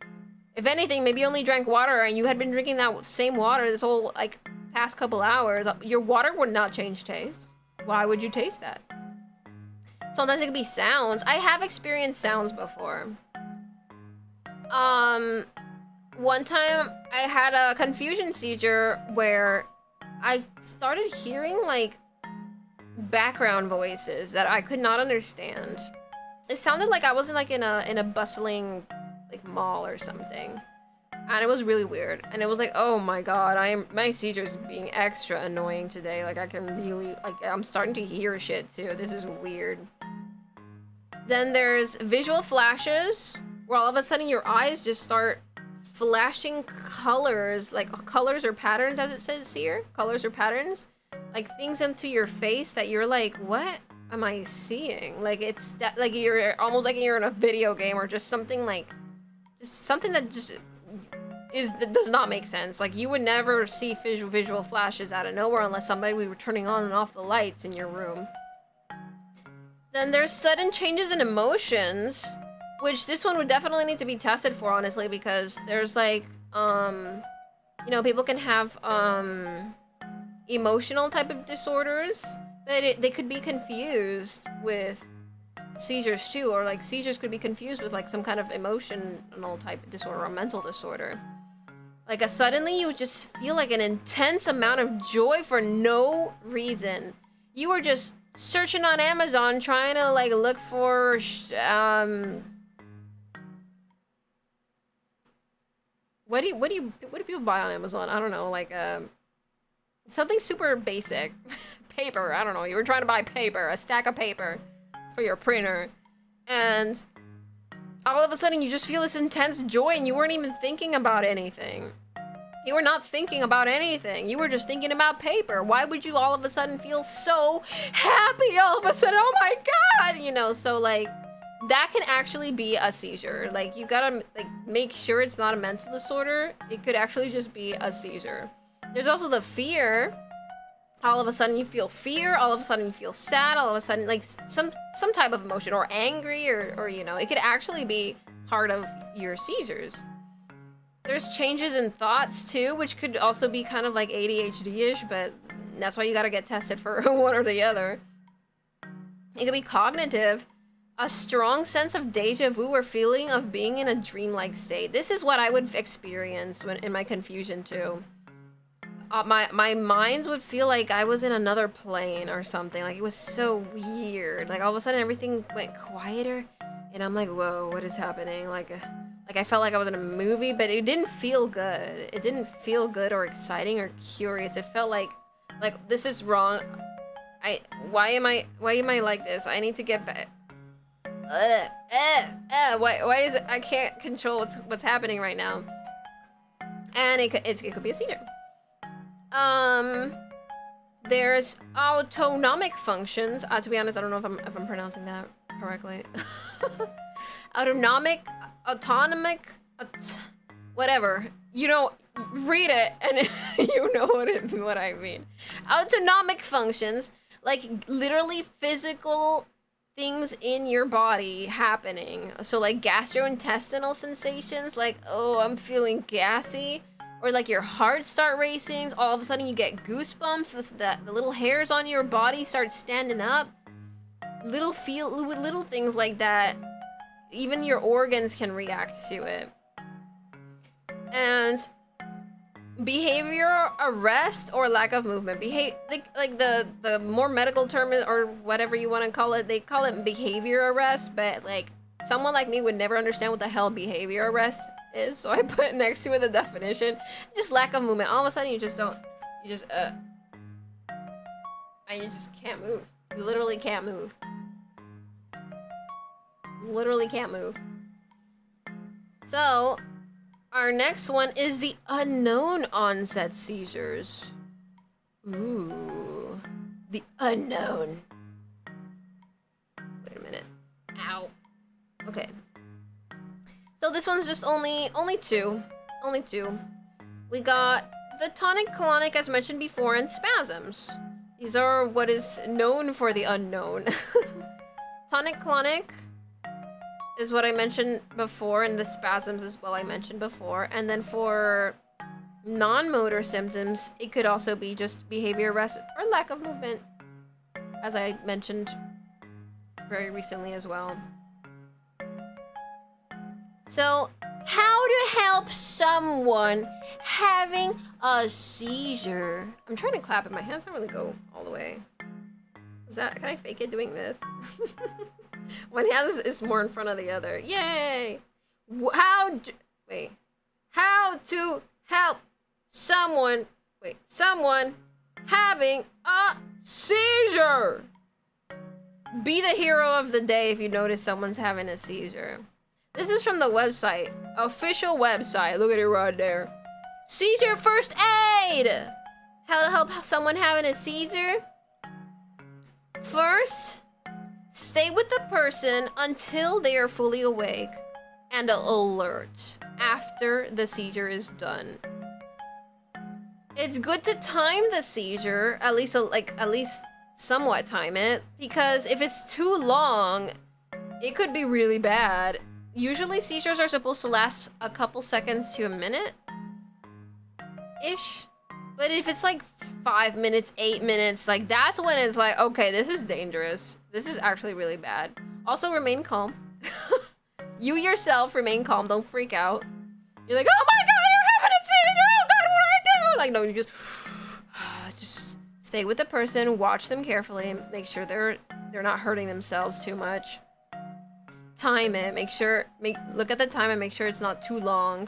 If anything, maybe you only drank water, and you had been drinking that same water this whole, like, past couple hours. Your water would not change taste. Why would you taste that? Sometimes it could be sounds. I have experienced sounds before. One time I had a confusion seizure where I started hearing like background voices that I could not understand. It sounded like I was like in a bustling like mall or something. And it was really weird. And it was like, oh my god, my seizure's being extra annoying today. Like I'm starting to hear shit too. This is weird. Then there's visual flashes, where all of a sudden your eyes just start flashing colors, like colors or patterns, as it says here. Colors or patterns. Like things into your face that you're like, what am I seeing? Like it's like you're almost like you're in a video game, or just something like, just something that just does not make sense. Like you would never see visual flashes out of nowhere unless somebody were turning on and off the lights in your room. Then there's sudden changes in emotions, which this one would definitely need to be tested for, honestly, because there's like, you know, people can have emotional type of disorders, but they could be confused with seizures too, or like seizures could be confused with like some kind of emotional type disorder or mental disorder. Like suddenly you just feel like an intense amount of joy for no reason. You were just searching on Amazon trying to like look for what do people buy on Amazon? I don't know, like something super basic. Paper, I don't know. You were trying to buy paper, a stack of paper for your printer, and all of a sudden you just feel this intense joy and you weren't even thinking about anything. You were not thinking about anything. You were just thinking about paper. Why would you all of a sudden feel so happy all of a sudden? Oh my God, you know, so like that can actually be a seizure. Like you gotta like make sure it's not a mental disorder. It could actually just be a seizure. There's also the fear. All of a sudden you feel fear, all of a sudden you feel sad, all of a sudden like some type of emotion, or angry, or you know, it could actually be part of your seizures. There's changes in thoughts too, which could also be kind of like ADHD-ish, but that's why you gotta get tested for one or the other. It could be cognitive, a strong sense of deja vu or feeling of being in a dreamlike state. This is what I would experience when in my confusion too. My mind would feel like I was in another plane or something. Like it was so weird. Like all of a sudden everything went quieter, and I'm like, whoa, what is happening? Like I felt like I was in a movie, but it didn't feel good. It didn't feel good or exciting or curious. It felt like this is wrong. Why am I like this? I need to get back. Why is it? I can't control what's happening right now. And it could be a seizure. There's autonomic functions. To be honest, I don't know if I'm pronouncing that correctly. Whatever. You know, read it and you know what I mean. Autonomic functions, like literally physical things in your body happening. So like gastrointestinal sensations, like, oh, I'm feeling gassy. Or like your heart start racing, all of a sudden you get goosebumps, the little hairs on your body start standing up. Little things like that. Even your organs can react to it. And behavioral arrest or lack of movement. Like the more medical term or whatever you want to call it, they call it behavior arrest, but like someone like me would never understand what the hell behavior arrest is, so I put next to it the definition. Just lack of movement. All of a sudden you just and you just can't move. You literally can't move. Literally can't move. So our next one is the unknown onset seizures. Ooh, the unknown. Wait a minute. Ow. Okay. So this one's just only two. Only two. We got the tonic-clonic, as mentioned before, and spasms. These are what is known for the unknown. Tonic-clonic is what I mentioned before, and the spasms is what I mentioned before. And then for non-motor symptoms, it could also be just behavior arrest or lack of movement, as I mentioned very recently as well. So, how to help someone having a seizure? I'm trying to clap, and my hands don't really go all the way. Can I fake it doing this? One hand is more in front of the other. Yay! How to help someone having a seizure? Be the hero of the day if you notice someone's having a seizure. This is from the website, official website. Look at it right there. Seizure first aid. How to help someone having a seizure? First, stay with the person until they are fully awake and alert after the seizure is done. It's good to time the seizure at least somewhat time it, because if it's too long, it could be really bad. Usually seizures are supposed to last a couple seconds to a minute ish, but if it's like 5 minutes, 8 minutes, like that's when it's like, okay, this is dangerous. This is actually really bad. Also, remain calm. You yourself remain calm. Don't freak out. You're like, oh my god, you're having a seizure. Oh god, what do I do? Like, no, you just stay with the person, watch them carefully, make sure they're not hurting themselves too much. Time it. Look at the time and make sure it's not too long.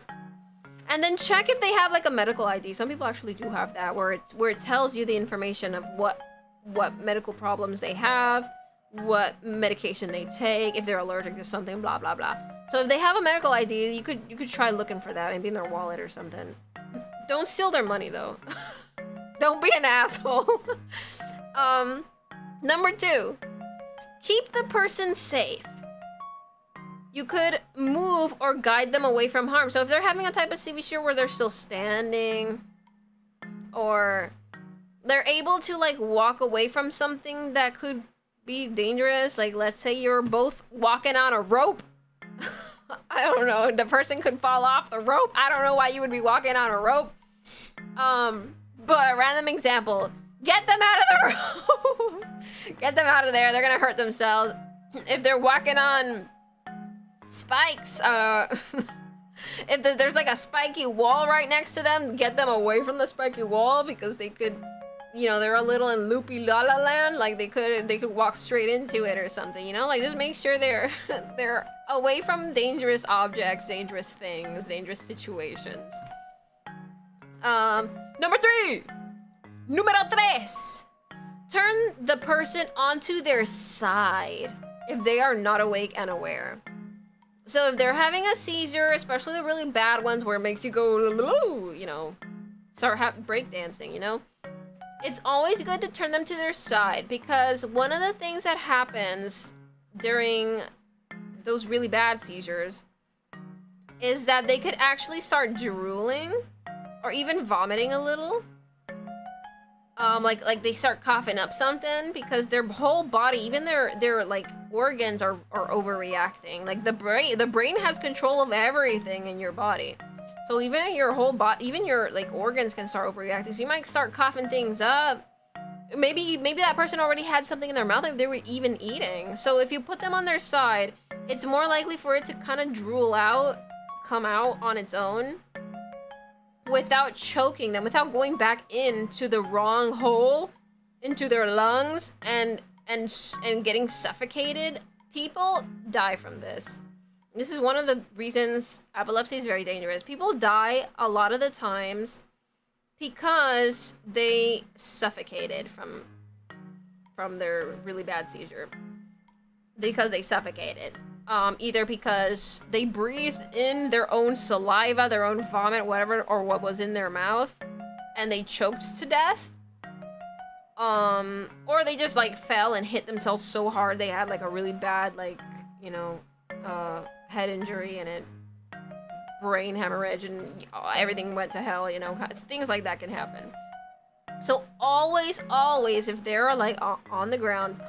And then check if they have like a medical ID. Some people actually do have that, where it tells you the information of what medical problems they have, what medication they take, if they're allergic to something, blah blah blah. So if they have a medical ID, you could try looking for that, maybe in their wallet or something. Don't steal their money though. Don't be an asshole. Number 2, keep the person safe. You could move or guide them away from harm. So if they're having a type of seizure where they're still standing, or they're able to like walk away from something that could be dangerous, like let's say you're both walking on a rope. I don't know, the person could fall off the rope. I don't know why you would be walking on a rope. But a random example, get them out of the rope. Get them out of there, they're gonna hurt themselves. If they're walking on spikes, if there's like a spiky wall right next to them, get them away from the spiky wall, because they could, you know, they're a little in loopy la la land, like they could walk straight into it or something, you know, like just make sure they're away from dangerous objects, dangerous things, dangerous situations. Number 3, numero 3, turn the person onto their side if they are not awake and aware. So if they're having a seizure, especially the really bad ones where it makes you go, you know, start breakdancing, you know, it's always good to turn them to their side, because one of the things that happens during those really bad seizures is that they could actually start drooling or even vomiting a little. Like they start coughing up something, because their whole body, even their like organs are overreacting. Like the brain has control of everything in your body. So even your whole body, even your like organs can start overreacting. So you might start coughing things up. Maybe that person already had something in their mouth if they were even eating. So if you put them on their side, it's more likely for it to kind of come out on its own, without choking them, without going back into the wrong hole, into their lungs, and getting suffocated. People die from this. This is one of the reasons epilepsy is very dangerous. People die a lot of the times because they suffocated from their really bad seizure. Because they suffocated. Either because they breathed in their own saliva, their own vomit, whatever, or what was in their mouth, and they choked to death. Or they just like fell and hit themselves so hard they had like a really bad, like, you know, head injury and a brain hemorrhage and everything went to hell, you know, things like that can happen. So always, if they're like on the ground,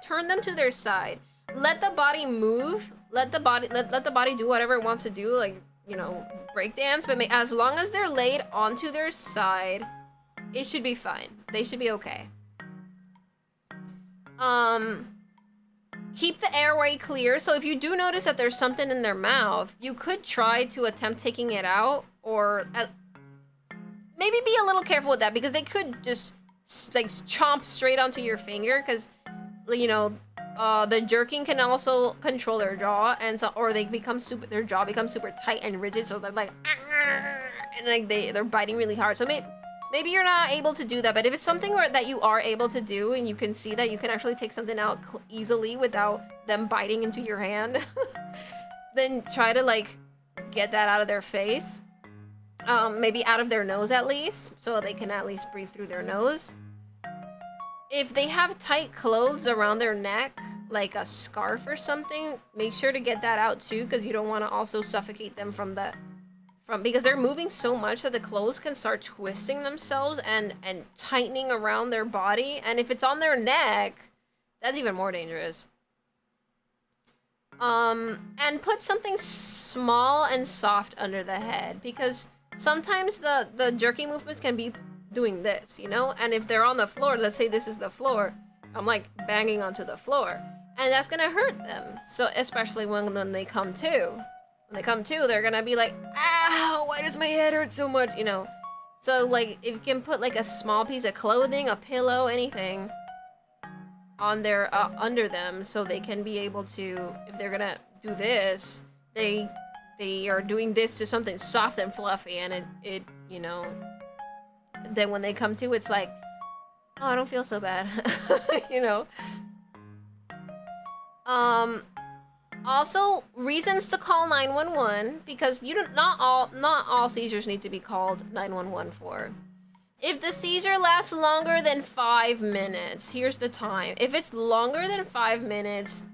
turn them to their side. Let the body move. Let the body do whatever it wants to do, like, you know, breakdance. But as long as they're laid onto their side, it should be fine. They should be okay. Keep the airway clear. So if you do notice that there's something in their mouth, you could try to attempt taking it out, or maybe be a little careful with that, because they could just like chomp straight onto your finger, because, you know, the jerking can also control their jaw, and so, or their jaw becomes super tight and rigid, so they're like, and like they're biting really hard. So maybe you're not able to do that, but if it's something that you are able to do, and you can see that you can actually take something out easily without them biting into your hand, then try to like get that out of their face. Maybe out of their nose at least, so they can at least breathe through their nose. If they have tight clothes around their neck, like a scarf or something, make sure to get that out too, because you don't want to also suffocate them from because they're moving so much that the clothes can start twisting themselves and tightening around their body. And if it's on their neck, that's even more dangerous. And put something small and soft under the head, because sometimes the jerky movements can be doing this, you know? And if they're on the floor, let's say this is the floor, I'm like banging onto the floor, and that's gonna hurt them. So especially when they come to. When they come to, they're gonna be like, ow, why does my head hurt so much, you know? So like, if you can put like a small piece of clothing, a pillow, anything on their, under them, so they can be able to, if they're gonna do this, they are doing this to something soft and fluffy, and it you know, then when they come to, it's like, oh, I don't feel so bad, you know? Also, reasons to call 911, because not all seizures need to be called 911 for. If the seizure lasts longer than 5 minutes, here's the time. If it's longer than 5 minutes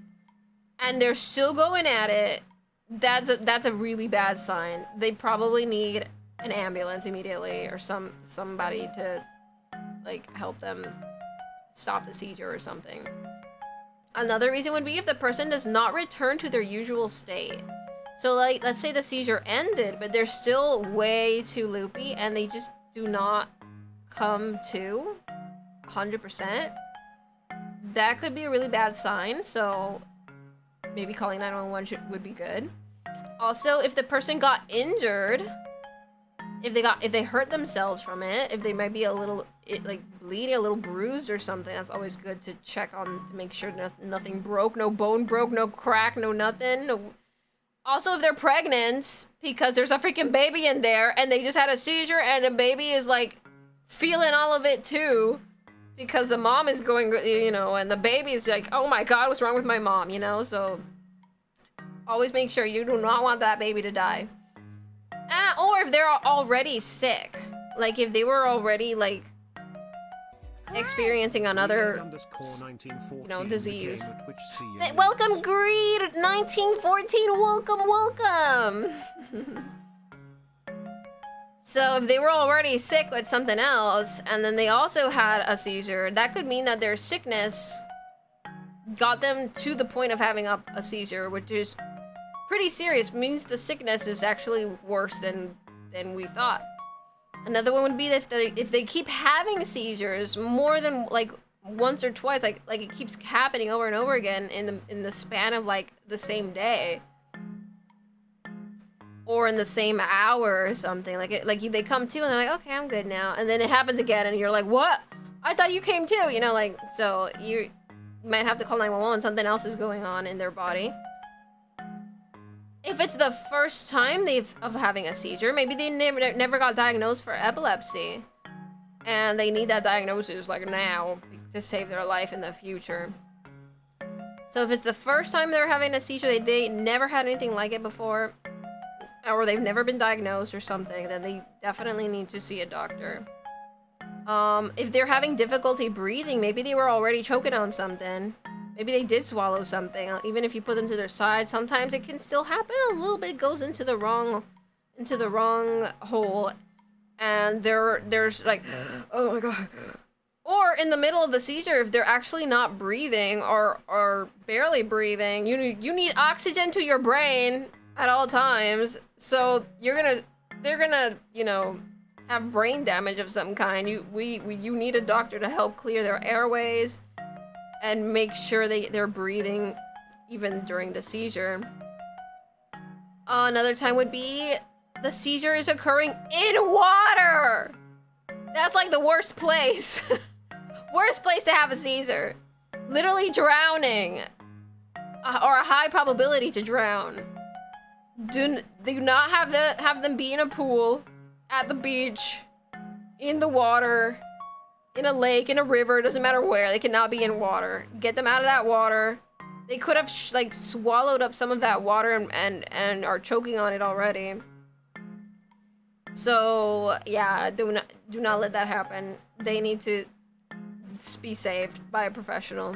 and they're still going at it, that's a really bad sign. They probably need an ambulance immediately, or somebody to like help them stop the seizure or something. Another reason would be if the person does not return to their usual state. So like, let's say the seizure ended, but they're still way too loopy and they just do not come to 100%. That could be a really bad sign, so maybe calling 911 would be good. Also, if the person got injured, if they hurt themselves from it, if they might be a little like bleeding, a little bruised or something, that's always good to check on to make sure nothing broke, no bone broke, no crack, no nothing. No. Also, if they're pregnant, because there's a freaking baby in there and they just had a seizure and the baby is like feeling all of it too, because the mom is going, you know, and the baby is like, oh my god, what's wrong with my mom, you know? So always make sure you do not want that baby to die. Or if they're already sick, like if they were already like experiencing another, you know, disease. Welcome, Greed 1914. Welcome. So if they were already sick with something else, and then they also had a seizure, that could mean that their sickness got them to the point of having a seizure, which is pretty serious. Means the sickness is actually worse than we thought. Another one would be if they keep having seizures more than like once or twice, like it keeps happening over and over again in the span of like the same day, or in the same hour or something. Like they come to and they're like, okay, I'm good now, and then it happens again, and you're like, what? I thought you came too, you know, like, so you might have to call 911. Something else is going on in their body. If it's the first time of having a seizure, maybe they never got diagnosed for epilepsy, and they need that diagnosis like now to save their life in the future. So if it's the first time they're having a seizure, they never had anything like it before, or they've never been diagnosed or something, then they definitely need to see a doctor. If they're having difficulty breathing, maybe they were already choking on something. Maybe they did swallow something. Even if you put them to their side, sometimes it can still happen. A little bit goes into the wrong hole, and there's like, oh my god. Or in the middle of the seizure, if they're actually not breathing or barely breathing, you need oxygen to your brain at all times. So they're gonna, you know, have brain damage of some kind. You need a doctor to help clear their airways and make sure they're breathing even during the seizure. Another time would be the seizure is occurring in water. That's like the worst place. Worst place to have a seizure. Literally drowning, or a high probability to drown. Do not have them be in a pool, at the beach, in the water, in a lake, in a river, doesn't matter where. They cannot be in water. Get them out of that water. They could have like swallowed up some of that water and are choking on it already. So yeah, do not let that happen. They need to be saved by a professional.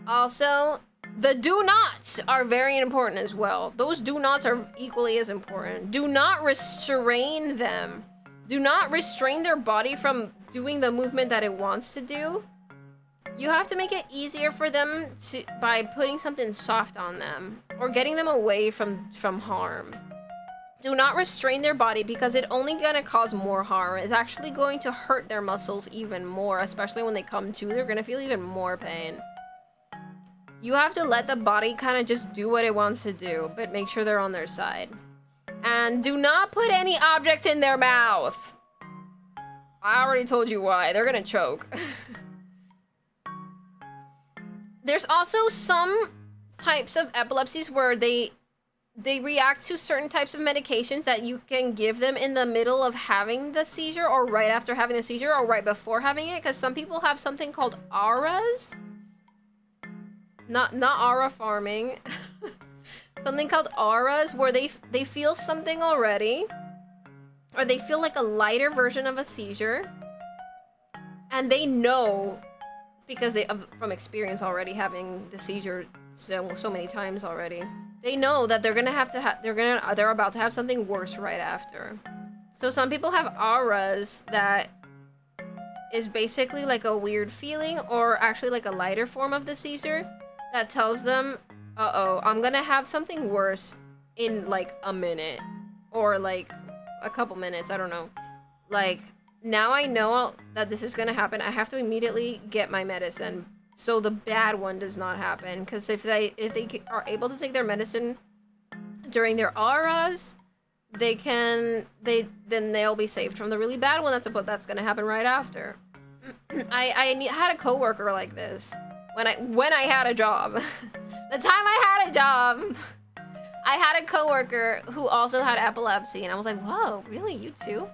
Also, The do nots are very important as well. Those do nots are equally as important. Do not restrain them. Do not restrain their body from doing the movement that it wants to do. You have to make it easier for them to by putting something soft on them or getting them away from harm. Do not restrain their body because it's only gonna cause more harm. It's actually going to hurt their muscles even more, especially when they come to. They're gonna feel even more pain. You have to let the body kind of just do what it wants to do, but make sure they're on their side. And do not put any objects in their mouth. I already told you why. They're gonna choke. There's also some types of epilepsies where they react to certain types of medications that you can give them in the middle of having the seizure or right after having the seizure or right before having it, because some people have something called auras. Not aura farming. Something called auras where they feel something already, or they feel like a lighter version of a seizure, and they know because they from experience already having the seizure so many times already. They know that they're about to have something worse right after. So some people have auras that is basically like a weird feeling, or actually like a lighter form of the seizure that tells them, uh-oh, I'm gonna have something worse in like a minute or like a couple minutes, I don't know. Like, now I know that this is gonna happen. I have to immediately get my medicine so the bad one does not happen. Because if they are able to take their medicine during their auras, then they'll be saved from the really bad one that's gonna happen right after. I had a coworker like this when I had a job. The time I had a job, I had a coworker who also had epilepsy, and I was like, whoa, really, you too?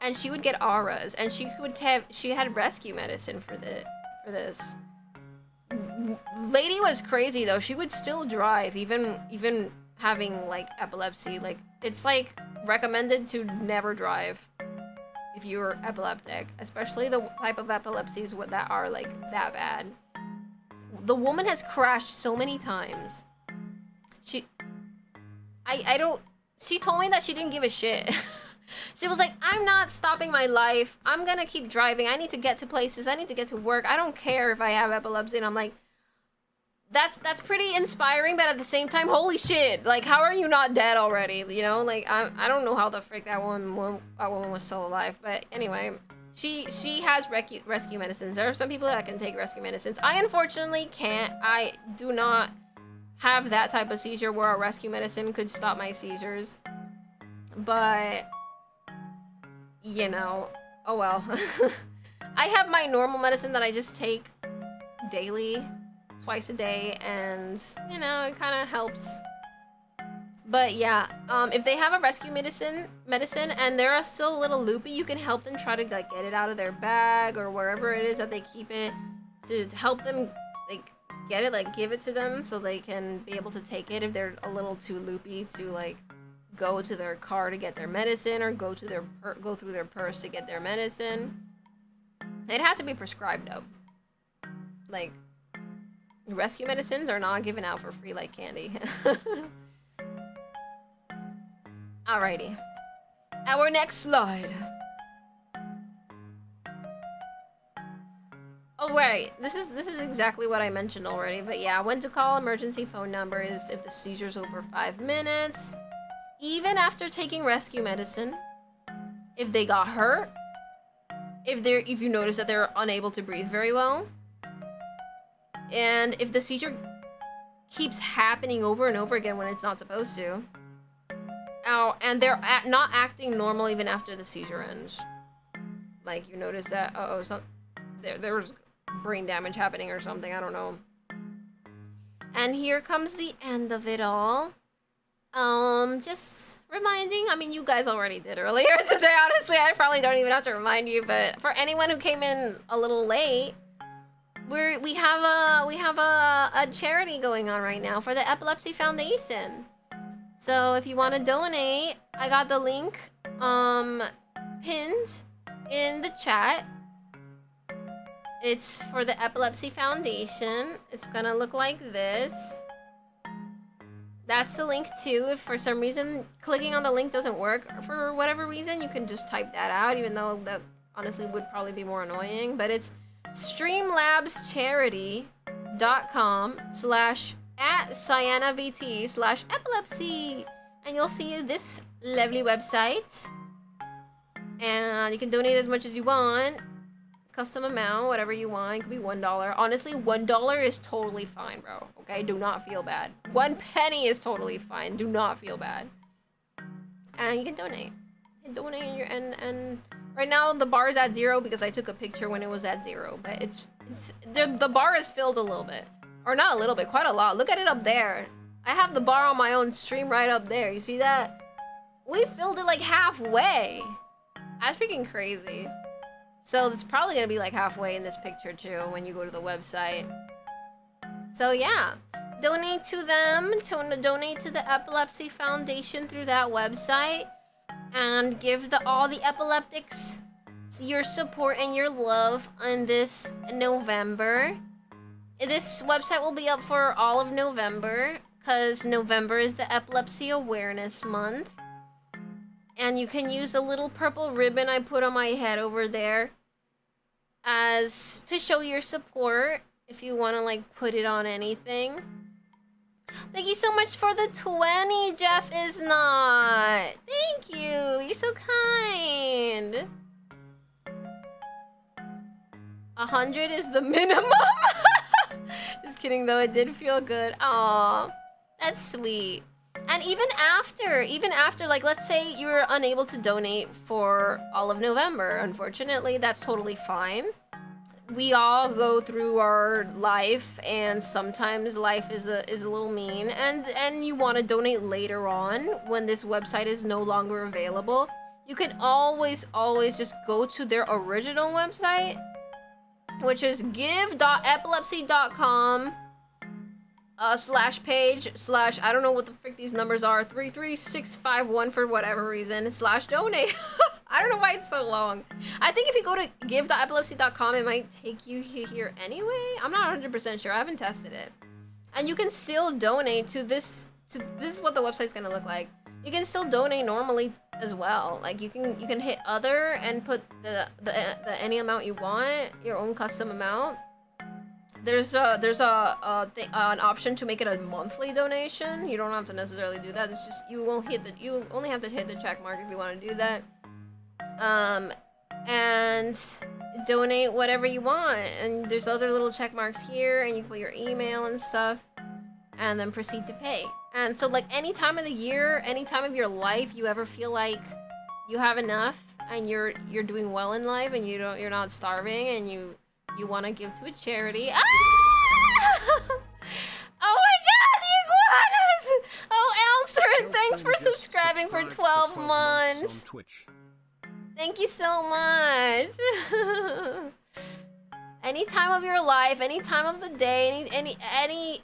And she would get auras, and she had rescue medicine for this. Lady was crazy though. She would still drive even having like epilepsy. Like, it's like recommended to never drive if you're epileptic, especially the type of epilepsies that are like that bad. The woman has crashed so many times. She told me that she didn't give a shit. She was like, I'm not stopping my life. I'm gonna keep driving. I need to get to places. I need to get to work. I don't care if I have epilepsy. And I'm like, that's pretty inspiring, but at the same time, holy shit. Like, how are you not dead already? You know, like, I don't know how the frick that woman was still alive. But anyway, she has rescue medicines. There are some people that can take rescue medicines. I unfortunately can't. I do not have that type of seizure where a rescue medicine could stop my seizures. But, you know, oh well. I have my normal medicine that I just take daily, twice a day, and, you know, it kind of helps. But yeah, if they have a rescue medicine and they're still a little loopy, you can help them try to like get it out of their bag or wherever it is that they keep it, to help them like get it, like give it to them so they can be able to take it if they're a little too loopy to like go to their car to get their medicine or go through their purse to get their medicine. It has to be prescribed though. Like, rescue medicines are not given out for free like candy. Alrighty. Our next slide. Oh right, this is exactly what I mentioned already, but yeah, when to call emergency phone number is if the seizure's over 5 minutes, even after taking rescue medicine, if they got hurt, if you notice that they're unable to breathe very well, and if the seizure keeps happening over and over again when it's not supposed to. Oh, and they're not acting normal even after the seizure ends. Like, you notice that, there was brain damage happening or something, I don't know. And here comes the end of it all. Just reminding, I mean, you guys already did earlier today, honestly, I probably don't even have to remind you, but for anyone who came in a little late, we have a charity going on right now for the Epilepsy Foundation. So if you want to donate, I got the link pinned in the chat. It's for the Epilepsy Foundation. It's gonna look like this. That's the link too. If for some reason clicking on the link doesn't work for whatever reason, you can just type that out, even though that honestly would probably be more annoying. But it's streamlabscharity.com/@CyanaVT/epilepsy. And you'll see this lovely website. And you can donate as much as you want. Custom amount, whatever you want. It could be $1. Honestly, $1 is totally fine, bro. Okay, do not feel bad. 1 penny is totally fine. Do not feel bad. And you can donate. And right now the bar is at 0 because I took a picture when it was at 0. But the bar is filled a little bit, or not a little bit, quite a lot. Look at it up there. I have the bar on my own stream right up there. You see that? We filled it like halfway. That's freaking crazy. So it's probably gonna be like halfway in this picture too when you go to the website. So yeah, donate to them, donate to the Epilepsy Foundation through that website, and give all the epileptics your support and your love on this November. This website will be up for all of November, because November is the Epilepsy Awareness Month. And you can use the little purple ribbon I put on my head over there as to show your support if you want to like put it on anything. Thank you so much for the 20, Jeff is not. Thank you. You're so kind. 100 is the minimum. Just kidding though, it did feel good. Aw, that's sweet. And even after, like, let's say you're unable to donate for all of November, unfortunately, that's totally fine. We all go through our life, and sometimes life is a little mean, and you want to donate later on when this website is no longer available. You can always just go to their original website, which is give.epilepsy.com. /page/ I don't know what the frick these numbers are, 33651 for whatever reason, /donate. I don't know why it's so long. I think if you go to give.epilepsy.com, it might take you here anyway. I'm not 100% sure. I haven't tested it. And you can still donate to this. This is what the website's gonna look like. You can still donate normally as well. Like you can hit other and put the any amount you want, your own custom amount. There's an option to make it a monthly donation. You don't have to necessarily do that. It's just you only have to hit the check mark if you want to do that. And donate whatever you want. And there's other little check marks here, and you can put your email and stuff, and then proceed to pay. And so like any time of the year, any time of your life, you ever feel like you have enough and you're doing well in life and you're not starving and you want to give to a charity. Ah! Oh my god, the iguanas! Oh, Elser, thanks for subscribing for 12 months. Thank you so much. Any time of your life, any time of the day, any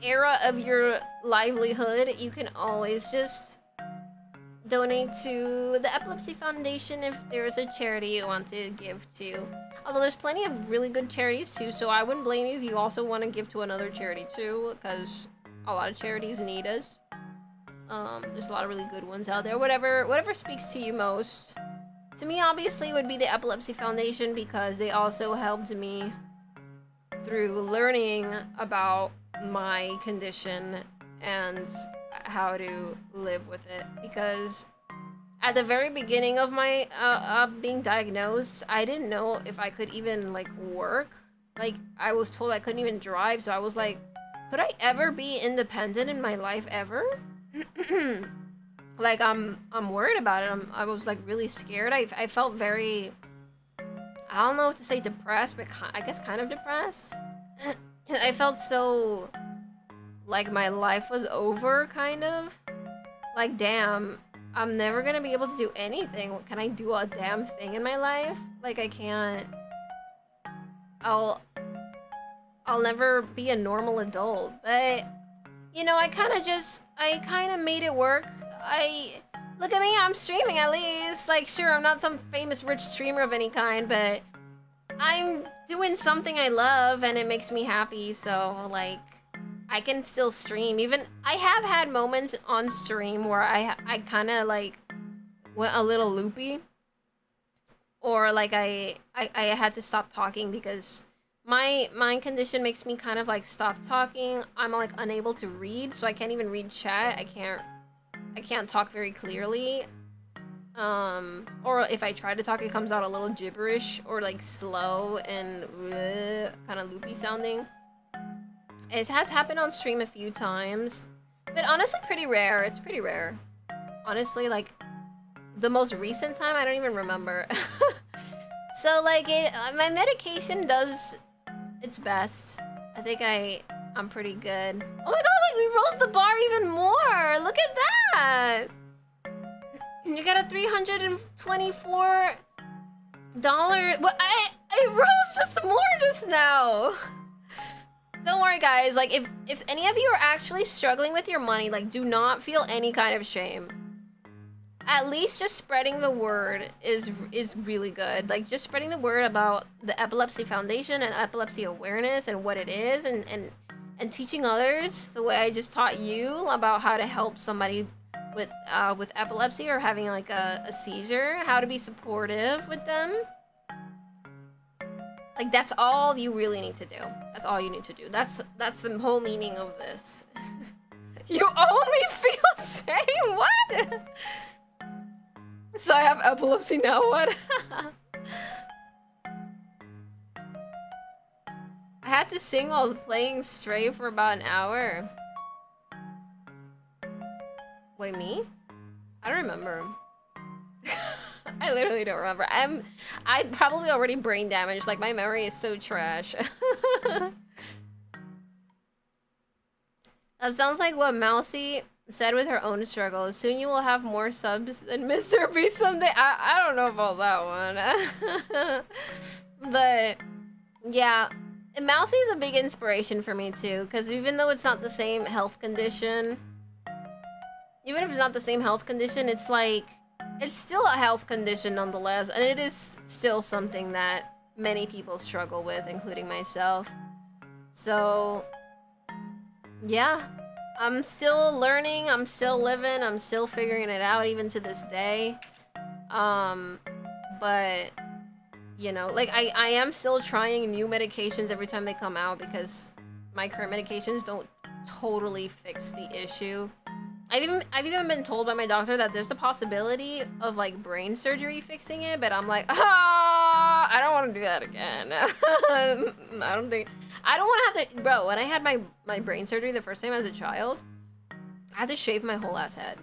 era of your livelihood, you can always just donate to the Epilepsy Foundation if there's a charity you want to give to. Although there's plenty of really good charities too, so I wouldn't blame you if you also want to give to another charity too, because a lot of charities need us. There's a lot of really good ones out there. Whatever speaks to you most. To me, obviously, it would be the Epilepsy Foundation because they also helped me through learning about my condition and how to live with it. Because at the very beginning of my being diagnosed, I didn't know if I could even like work. Like I was told I couldn't even drive, so I was like, could I ever be independent in my life ever? Like I'm worried about it. I was like really scared. I felt very, I don't know what to say, depressed, but I guess kind of depressed. I felt so like my life was over, kind of. Like, damn, I'm never gonna be able to do anything. Can I do a damn thing in my life? Like, I can't. I'll never be a normal adult. But, you know, I kind of made it work. Look at me, I'm streaming at least. Like, sure, I'm not some famous rich streamer of any kind, but I'm doing something I love and it makes me happy, so like I can still stream. Even I have had moments on stream where I kind of like went a little loopy, or like I had to stop talking because my mind condition makes me kind of like stop talking. I'm like unable to read, so I can't even read chat. I can't talk very clearly. Or if I try to talk, it comes out a little gibberish or like slow and kind of loopy sounding. It has happened on stream a few times, but honestly pretty rare. It's pretty rare. Honestly, like the most recent time, I don't even remember. So like my medication does its best. I think I'm pretty good. Oh my god, like we rose the bar even more. Look at that. You got a $324. Well, I rose just more just now. Don't worry, guys. Like, if any of you are actually struggling with your money, like, do not feel any kind of shame. At least just spreading the word is really good. Like, just spreading the word about the Epilepsy Foundation and epilepsy awareness and what it is, and teaching others the way I just taught you about how to help somebody with epilepsy or having like a seizure, how to be supportive with them. Like that's all you really need to do. That's all you need to do. That's the whole meaning of this. You only feel shame? What? So I have epilepsy now, what? I had to sing while playing Stray for about an hour. Wait, me? I don't remember. I literally don't remember. I probably already brain damaged. Like my memory is so trash. That sounds like what Mousy said with her own struggles. Soon you will have more subs than Mr. B someday. I don't know about that one. But yeah, and Mousy is a big inspiration for me too, because even though it's not the same health condition, even if it's not the same health condition, it's like, it's still a health condition nonetheless, and it is still something that many people struggle with, including myself. So, yeah, I'm still learning, I'm still living, I'm still figuring it out even to this day. But, you know, like, I am still trying new medications every time they come out because my current medications don't totally fix the issue. I've even been told by my doctor that there's a possibility of like brain surgery fixing it, but I'm like, I don't want to do that again. I don't want to have to, bro, when I had my brain surgery the first time as a child, I had to shave my whole ass head.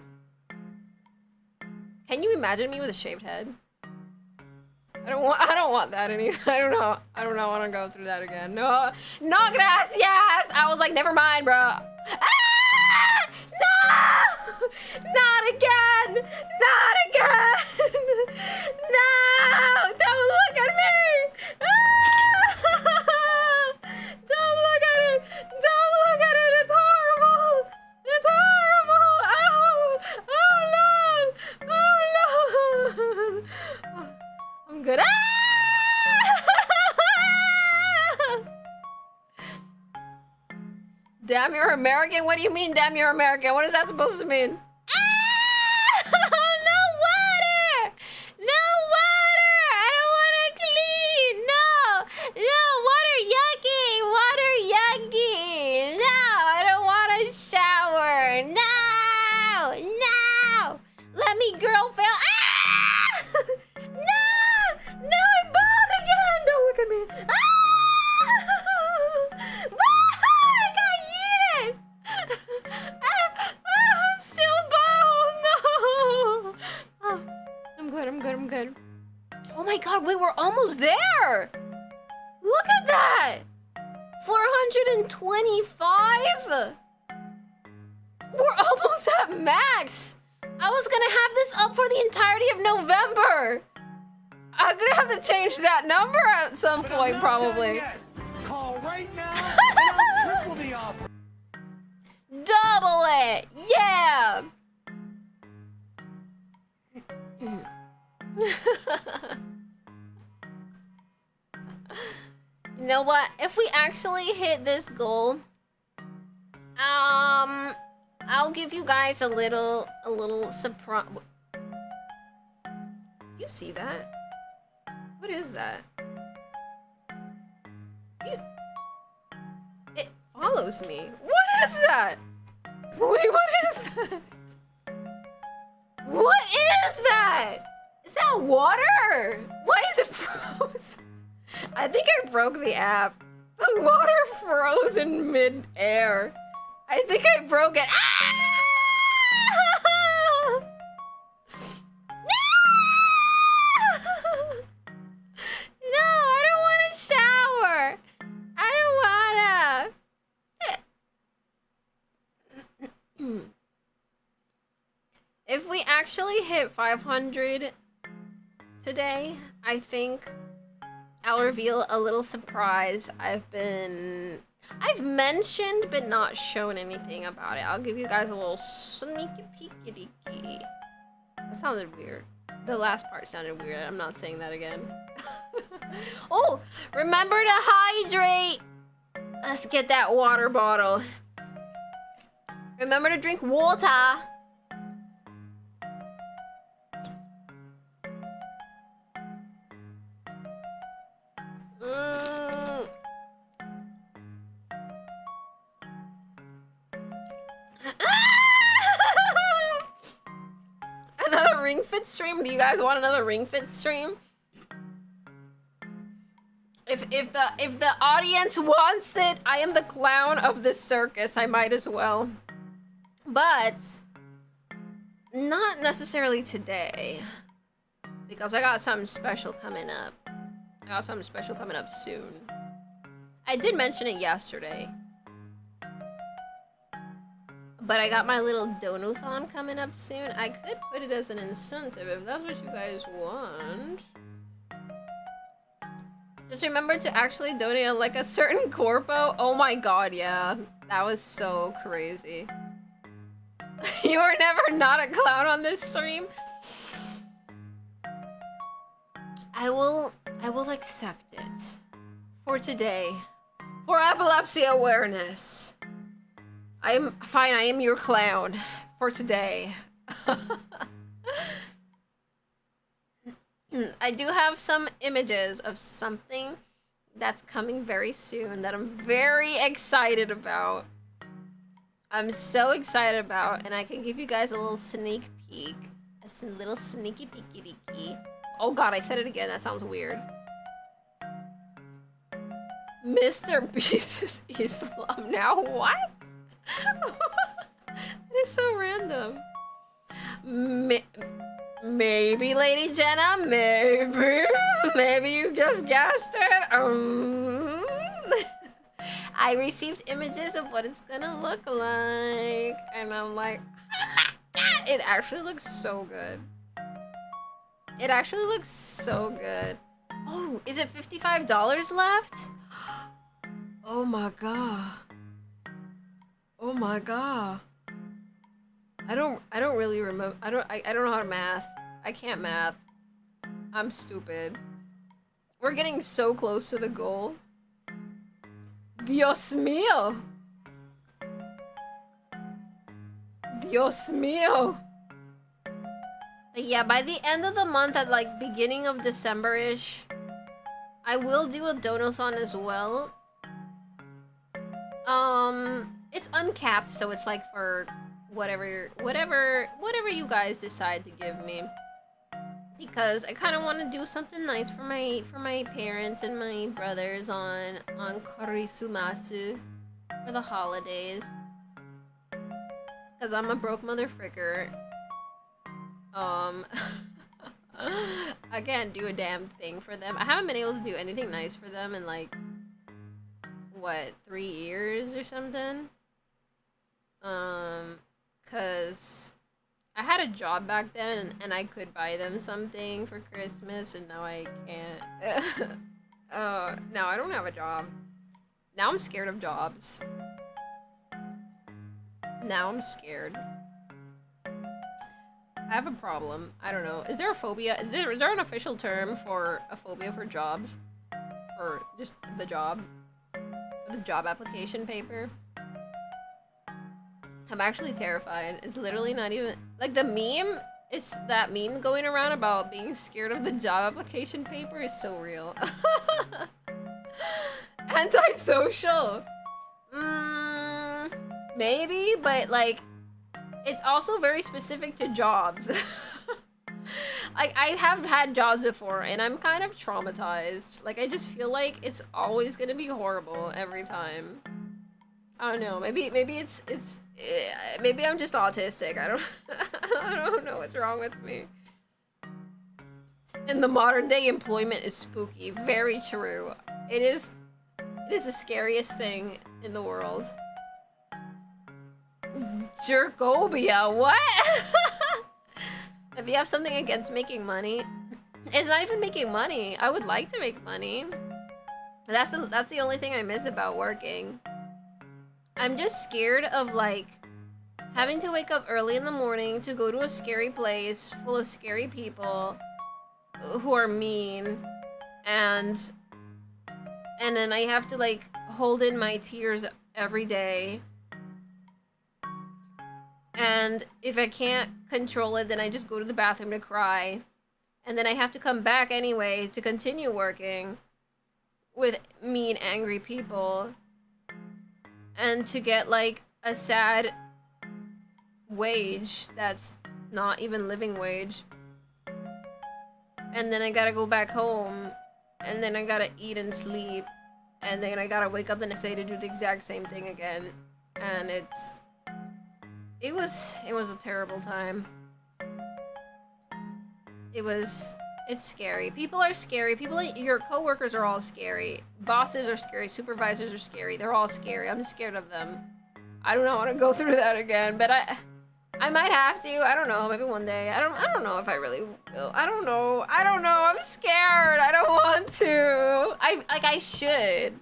Can you imagine me with a shaved head? I don't want that anymore. I don't know want to go through that again. No, gracias. I was like, never mind, bro. No! Not again! Not again! No! Don't look at me! Don't look at it! Don't look at it! It's horrible! It's horrible! Oh! Oh, Lord! Oh, Lord! Oh, I'm good. Damn, you're American? What do you mean, damn, you're American? What is that supposed to mean? Ah! No water! No water! I don't want to clean! No! No! Water yucky! Water yucky! No! I don't want to shower! No! No! Let me girl fail! Ah! No! No! I'm bald again! Don't look at me! Ah! Still bald! No! Oh, I'm good. Oh my god, wait, we're almost there! Look at that! 425? We're almost at max! I was gonna have this up for the entirety of November! I'm gonna have to change that number at some point, probably. Call right now and I'll triple the offer. Double it! Yeah! You know what? If we actually hit this goal, I'll give you guys a little surprise. You see that? What is that? It follows me. What is that? Wait, what is that? What is that? Is that water? Why is it frozen? I think I broke the app. The water froze in mid-air. I think I broke it. Ah! No, I don't want to shower. I don't wanna. If we actually hit 500 today, I think I'll reveal a little surprise I've mentioned but not shown anything about it. I'll give you guys a little sneaky peekity. That sounded weird. The last part sounded weird. I'm not saying that again. Oh, remember to hydrate. Let's get that water bottle. Remember to drink water. Another Ring Fit stream? Do you guys want another Ring Fit stream? If the audience wants it, I am the clown of this circus. I might as well. But not necessarily today. Because I got something special coming up. I got something special coming up soon. I did mention it yesterday. But I got my little donathon coming up soon. I could put it as an incentive if that's what you guys want. Just remember to actually donate on like a certain corpo. Oh my god, yeah. That was so crazy. You were never not a clown on this stream. I will accept it. For today. For epilepsy awareness. I am fine, I am your clown. For today. I do have some images of something that's coming very soon that I'm very excited about. I'm so excited about, and I can give you guys a little sneak peek. A little sneaky peeky deeky. Oh god, I said it again. That sounds weird. Mr. Beast's Islam. Now what? It is so random. Maybe, Lady Jenna. Maybe. Maybe you just guessed it. I received images of what it's gonna look like, and I'm like, oh my god, it actually looks so good. It actually looks so good. Oh, is it $55 left? Oh my god. Oh my god. I don't really remember. I don't know how to math. I can't math. I'm stupid. We're getting so close to the goal. Dios mío. Dios mío. But yeah, by the end of the month, at like beginning of December-ish, I will do a donathon as well. It's uncapped, so it's like for whatever you guys decide to give me. Because I kind of want to do something nice for my parents and my brothers on Karisumasu for the holidays. Because I'm a broke mother fricker. I can't do a damn thing for them. I haven't been able to do anything nice for them in like, what, 3 years or something? Cause I had a job back then and I could buy them something for Christmas, and now I can't. No, I don't have a job. Now I'm scared of jobs. Now I'm scared. I have a problem. I don't know. Is there a phobia? Is there an official term for a phobia for jobs? for just the job, for the job application paper. I'm actually terrified. It's literally not even like the meme. It's that meme going around about being scared of the job application paper is so real. Antisocial. Maybe, but like, it's also very specific to jobs. Like, I have had jobs before, and I'm kind of traumatized. Like, I just feel like it's always gonna be horrible every time. I don't know. Maybe it's maybe I'm just autistic. I don't know what's wrong with me. And the modern day employment is spooky. Very true. It is the scariest thing in the world. Jerkobia, what? If you have something against making money, it's not even making money. I would like to make money. That's the only thing I miss about working. I'm just scared of like having to wake up early in the morning to go to a scary place full of scary people who are mean, and then I have to like hold in my tears every day. And if I can't control it, then I just go to the bathroom to cry. And then I have to come back anyway to continue working with mean, angry people. And to get like a sad wage that's not even living wage. And then I gotta go back home. And then I gotta eat and sleep. And then I gotta wake up the next day to do the exact same thing again. And it was a terrible time. It's scary. People are scary. Your coworkers are all scary. Bosses are scary. Supervisors are scary. They're all scary. I'm just scared of them. I do not want to go through that again, but I might have to. I don't know. Maybe one day. I don't know if I really will. I don't know. I'm scared. I don't want to. I should.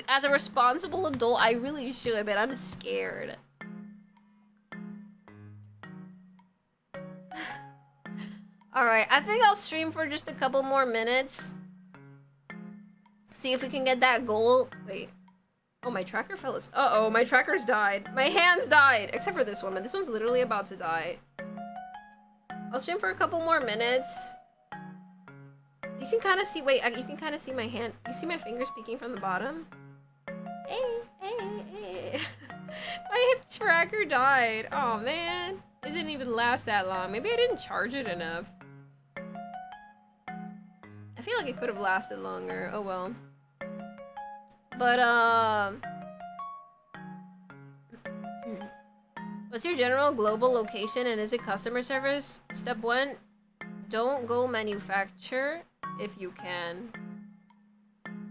As a responsible adult, I really should, but I'm scared. Alright, I think I'll stream for just a couple more minutes. See if we can get that goal. Wait. Oh, my tracker fell asleep. Uh-oh, my tracker's died. My hands died! Except for this one, but this one's literally about to die. I'll stream for a couple more minutes. You can kind of see, wait, you can kind of see my hand. You see my fingers peeking from the bottom? Hey. My tracker died. Oh, man. It didn't even last that long. Maybe I didn't charge it enough. I feel like it could have lasted longer. Oh well. But what's your general global location and is it customer service? Step 1, don't go manufacture if you can.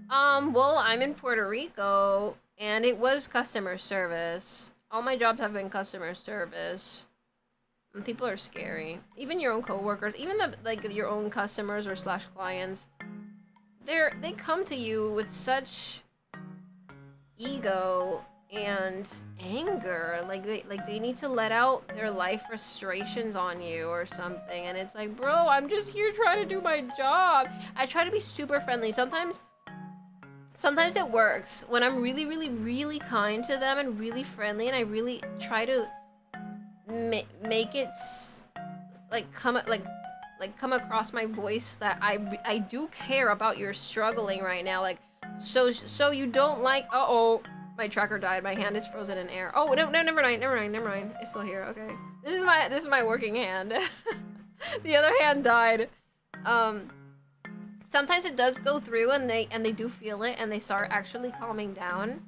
Well, I'm in Puerto Rico and it was customer service. All my jobs have been customer service. And people are scary. Even your own coworkers, even your own customers or / clients, they come to you with such ego and anger. Like they need to let out their life frustrations on you or something. And it's like, bro, I'm just here trying to do my job. I try to be super friendly. Sometimes it works when I'm really, really, really kind to them and really friendly, and I really try to make it come across my voice that I do care about your struggling right now, like so you don't like. Uh-oh, my tracker died. My hand is frozen in air. Oh no, never mind. It's still here. Okay, this is my working hand. The other hand died. Sometimes it does go through and they do feel it and they start actually calming down,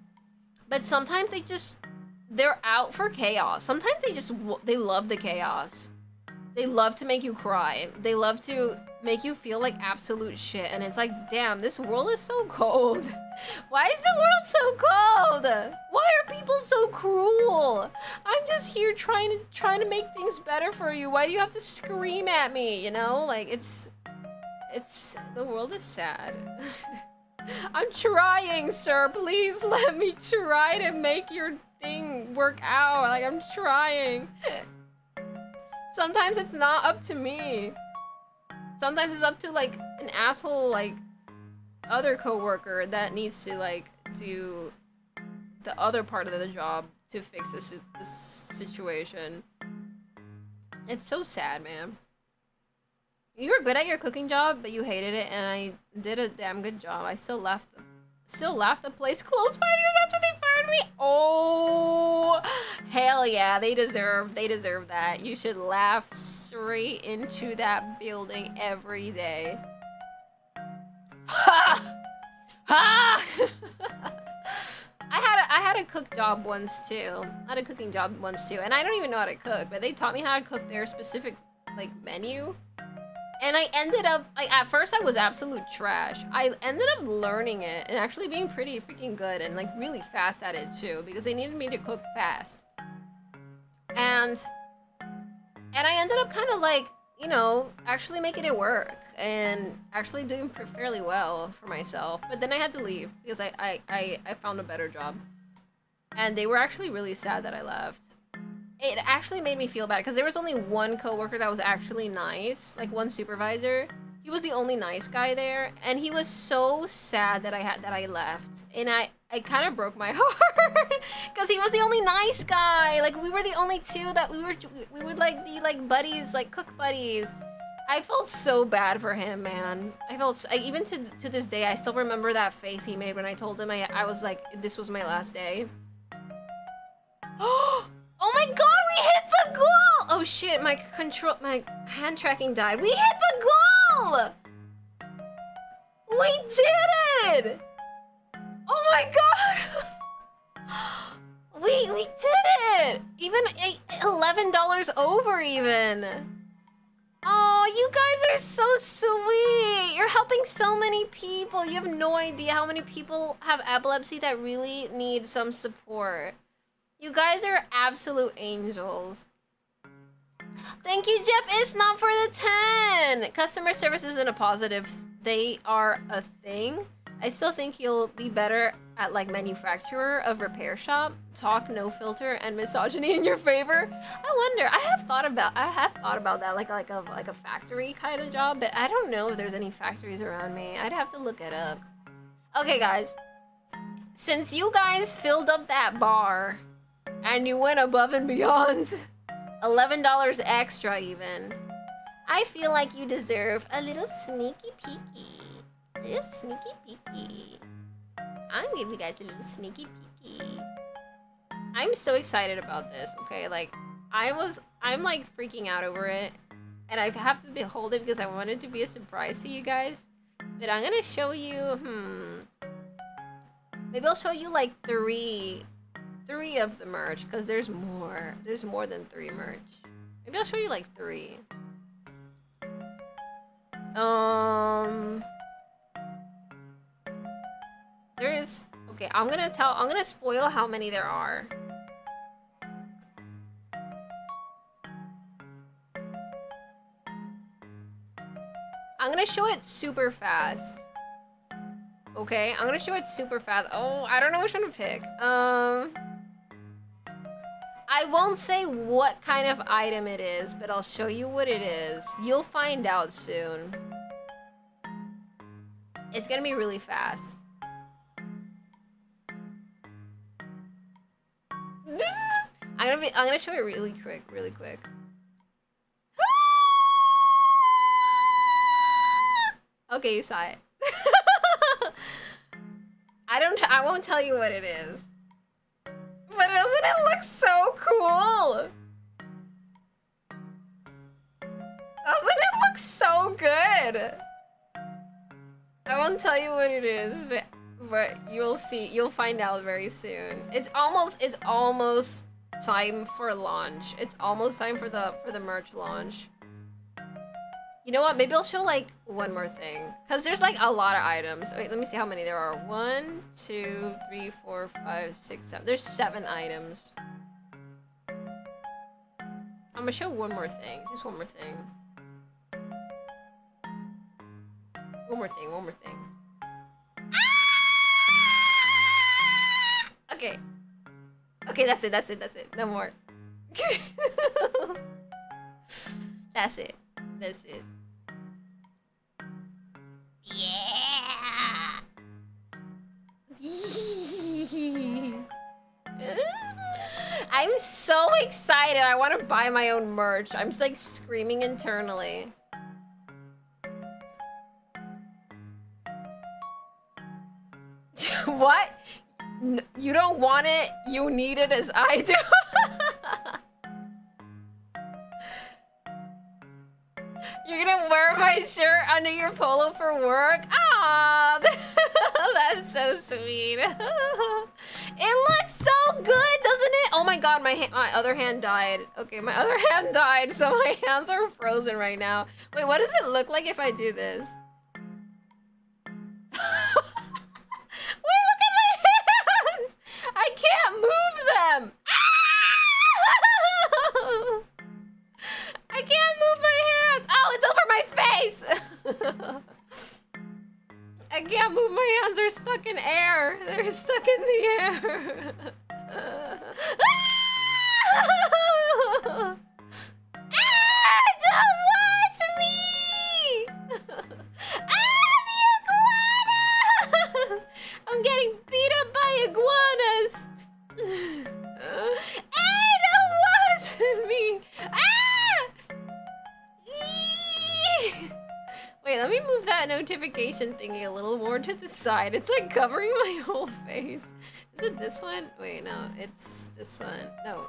but sometimes they're out for chaos. Sometimes they love the chaos. They love to make you cry. They love to make you feel like absolute shit. And it's like, damn, this world is so cold. Why is the world so cold? Why are people so cruel? I'm just here trying to make things better for you. Why do you have to scream at me? You know, like it's the world is sad. I'm trying, sir. Please let me try to make your thing work out. Like, I'm trying. Sometimes it's not up to me. Sometimes it's up to like an asshole like other coworker that needs to like do the other part of the job to fix this situation. It's so sad, man. You were good at your cooking job, but you hated it, and I did a damn good job. I still left the place closed 5 years after they fired me. Oh, hell yeah, they deserve that. You should laugh straight into that building every day. Ha! Ha! I had a cook job once too. I had a cooking job once too, and I don't even know how to cook, but they taught me how to cook their specific like menu. And I ended up, like, at first I was absolute trash. I ended up learning it and actually being pretty freaking good and like really fast at it too, because they needed me to cook fast. And I ended up kind of like, you know, actually making it work and actually doing fairly well for myself. But then I had to leave because I found a better job. And they were actually really sad that I left. It actually made me feel bad because there was only one coworker that was actually nice, like one supervisor. He was the only nice guy there, and he was so sad that I left. And I kind of broke my heart because he was the only nice guy. Like we were the only two that we would like be like buddies, like cook buddies. I felt so bad for him, man. Even to this day, I still remember that face he made when I told him I was like, this was my last day. Oh my god, we hit the goal! Oh shit, my hand tracking died. We hit the goal! We did it! Oh my god! We did it! Even $11 over even. Oh, you guys are so sweet. You're helping so many people. You have no idea how many people have epilepsy that really need some support. You guys are absolute angels. Thank you, Jeff. It's not for the 10. Customer service isn't a positive. They are a thing. I still think you'll be better at like manufacturer of repair shop, talk no filter, and misogyny in your favor. I wonder. I have thought about that like a factory kind of job, but I don't know if there's any factories around me. I'd have to look it up. Okay, guys. Since you guys filled up that bar. And you went above and beyond. $11 extra even. I feel like you deserve a little sneaky peeky. A little sneaky peeky. I'm gonna give you guys a little sneaky peeky. I'm so excited about this, okay? Like, I'm like freaking out over it. And I have to behold it because I want it to be a surprise to you guys. But I'm gonna show you, maybe I'll show you like three of the merch, because there's more than 3 merch. Maybe I'll show you like 3. There's, okay, I'm gonna spoil how many there are. I'm gonna show it super fast. Okay, I'm gonna show it super fast. Oh, I don't know which one to pick. I won't say what kind of item it is, but I'll show you what it is. You'll find out soon. It's gonna be really fast. I'm gonna show it really quick. Okay, you saw it. I won't tell you what it is. But doesn't it look so cool? Doesn't it look so good? I won't tell you what it is, but you'll see. You'll find out very soon. It's almost time for launch. It's almost time for the merch launch. You know what? Maybe I'll show like one more thing, cause there's like a lot of items. Wait, let me see how many there are. 1, 2, 3, 4, 5, 6, 7. There's 7 items. I'm gonna show one more thing. Just one more thing. One more thing. Ah! Okay. Okay, that's it. No more. That's it. Yeah! I'm so excited. I want to buy my own merch. I'm just like screaming internally. What? You don't want it, you need it as I do. You're gonna wear my shirt under your polo for work? Aww, that's so sweet. It looks so good, doesn't it? Oh my god, my other hand died. Okay, my other hand died, so my hands are frozen right now. Wait, what does it look like if I do this? Wait, look at my hands! I can't move them! I can't move my hands! Oh, it's over my face! I can't move my hands, they're stuck in air. They're stuck in the air. Don't watch me! The iguana! I'm getting beat up by iguanas. Hey, don't watch me! Wait, let me move that notification thingy a little more to the side. It's like covering my whole face. Is it this one? Wait, no, it's this one. No,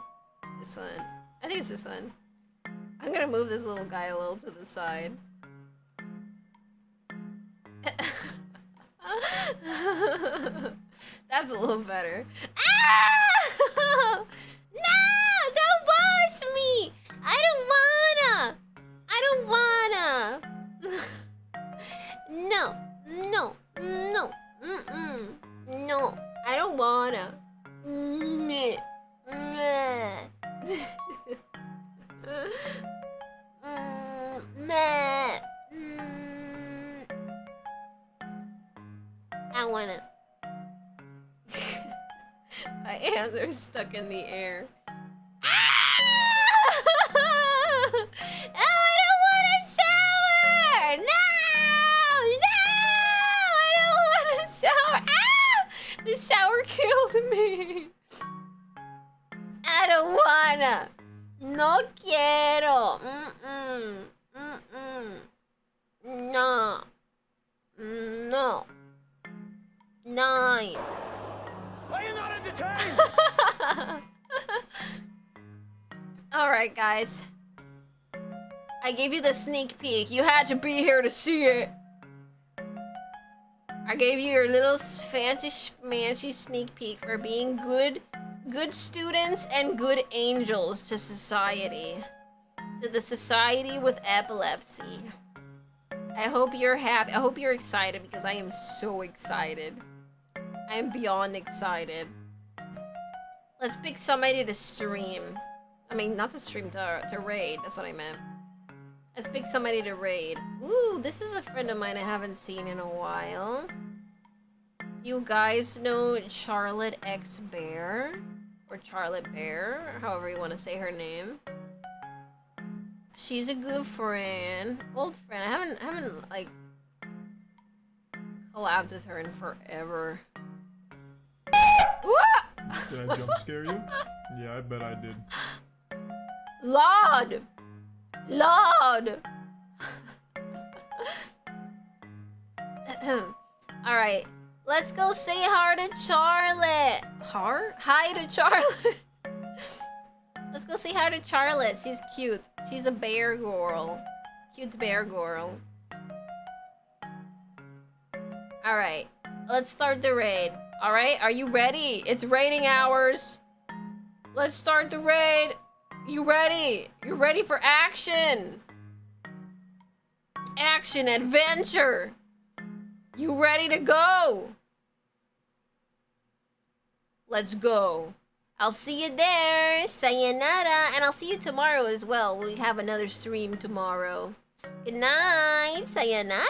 this one. I think it's this one. I'm gonna move this little guy a little to the side. That's a little better. Ah! No! Don't wash me! I don't wanna! I don't wanna! No, no, no, no, I don't wanna. I wanna. My hands are stuck in the air. The shower killed me. I don't wanna. No quiero. No. No. Nine. Are you not entertained? Alright, guys. I gave you the sneak peek. You had to be here to see it. I gave you your little fancy schmancy sneak peek for being good students and good angels to society. To the society with epilepsy. I hope you're happy. I hope you're excited because I am so excited. I am beyond excited. Let's pick somebody to stream. I mean, not to stream, to raid. That's what I meant. Let's pick somebody to raid. Ooh, this is a friend of mine I haven't seen in a while. You guys know Charlotte X Bear? Or Charlotte Bear, or however you want to say her name. She's a good friend. Old friend. I haven't like collabed with her in forever. Did I jump scare you? Yeah, I bet I did. Lord! Lord! Alright, let's go say hi to Charlotte. Hi to Charlotte. Let's go say hi to Charlotte. She's cute. She's a bear girl. Cute bear girl. Alright, let's start the raid. Alright, are you ready? It's raiding hours. Let's start the raid. You ready? You ready for action? Action, adventure. You ready to go? Let's go. I'll see you there. Sayonara. And I'll see you tomorrow as well. We have another stream tomorrow. Good night. Sayonara.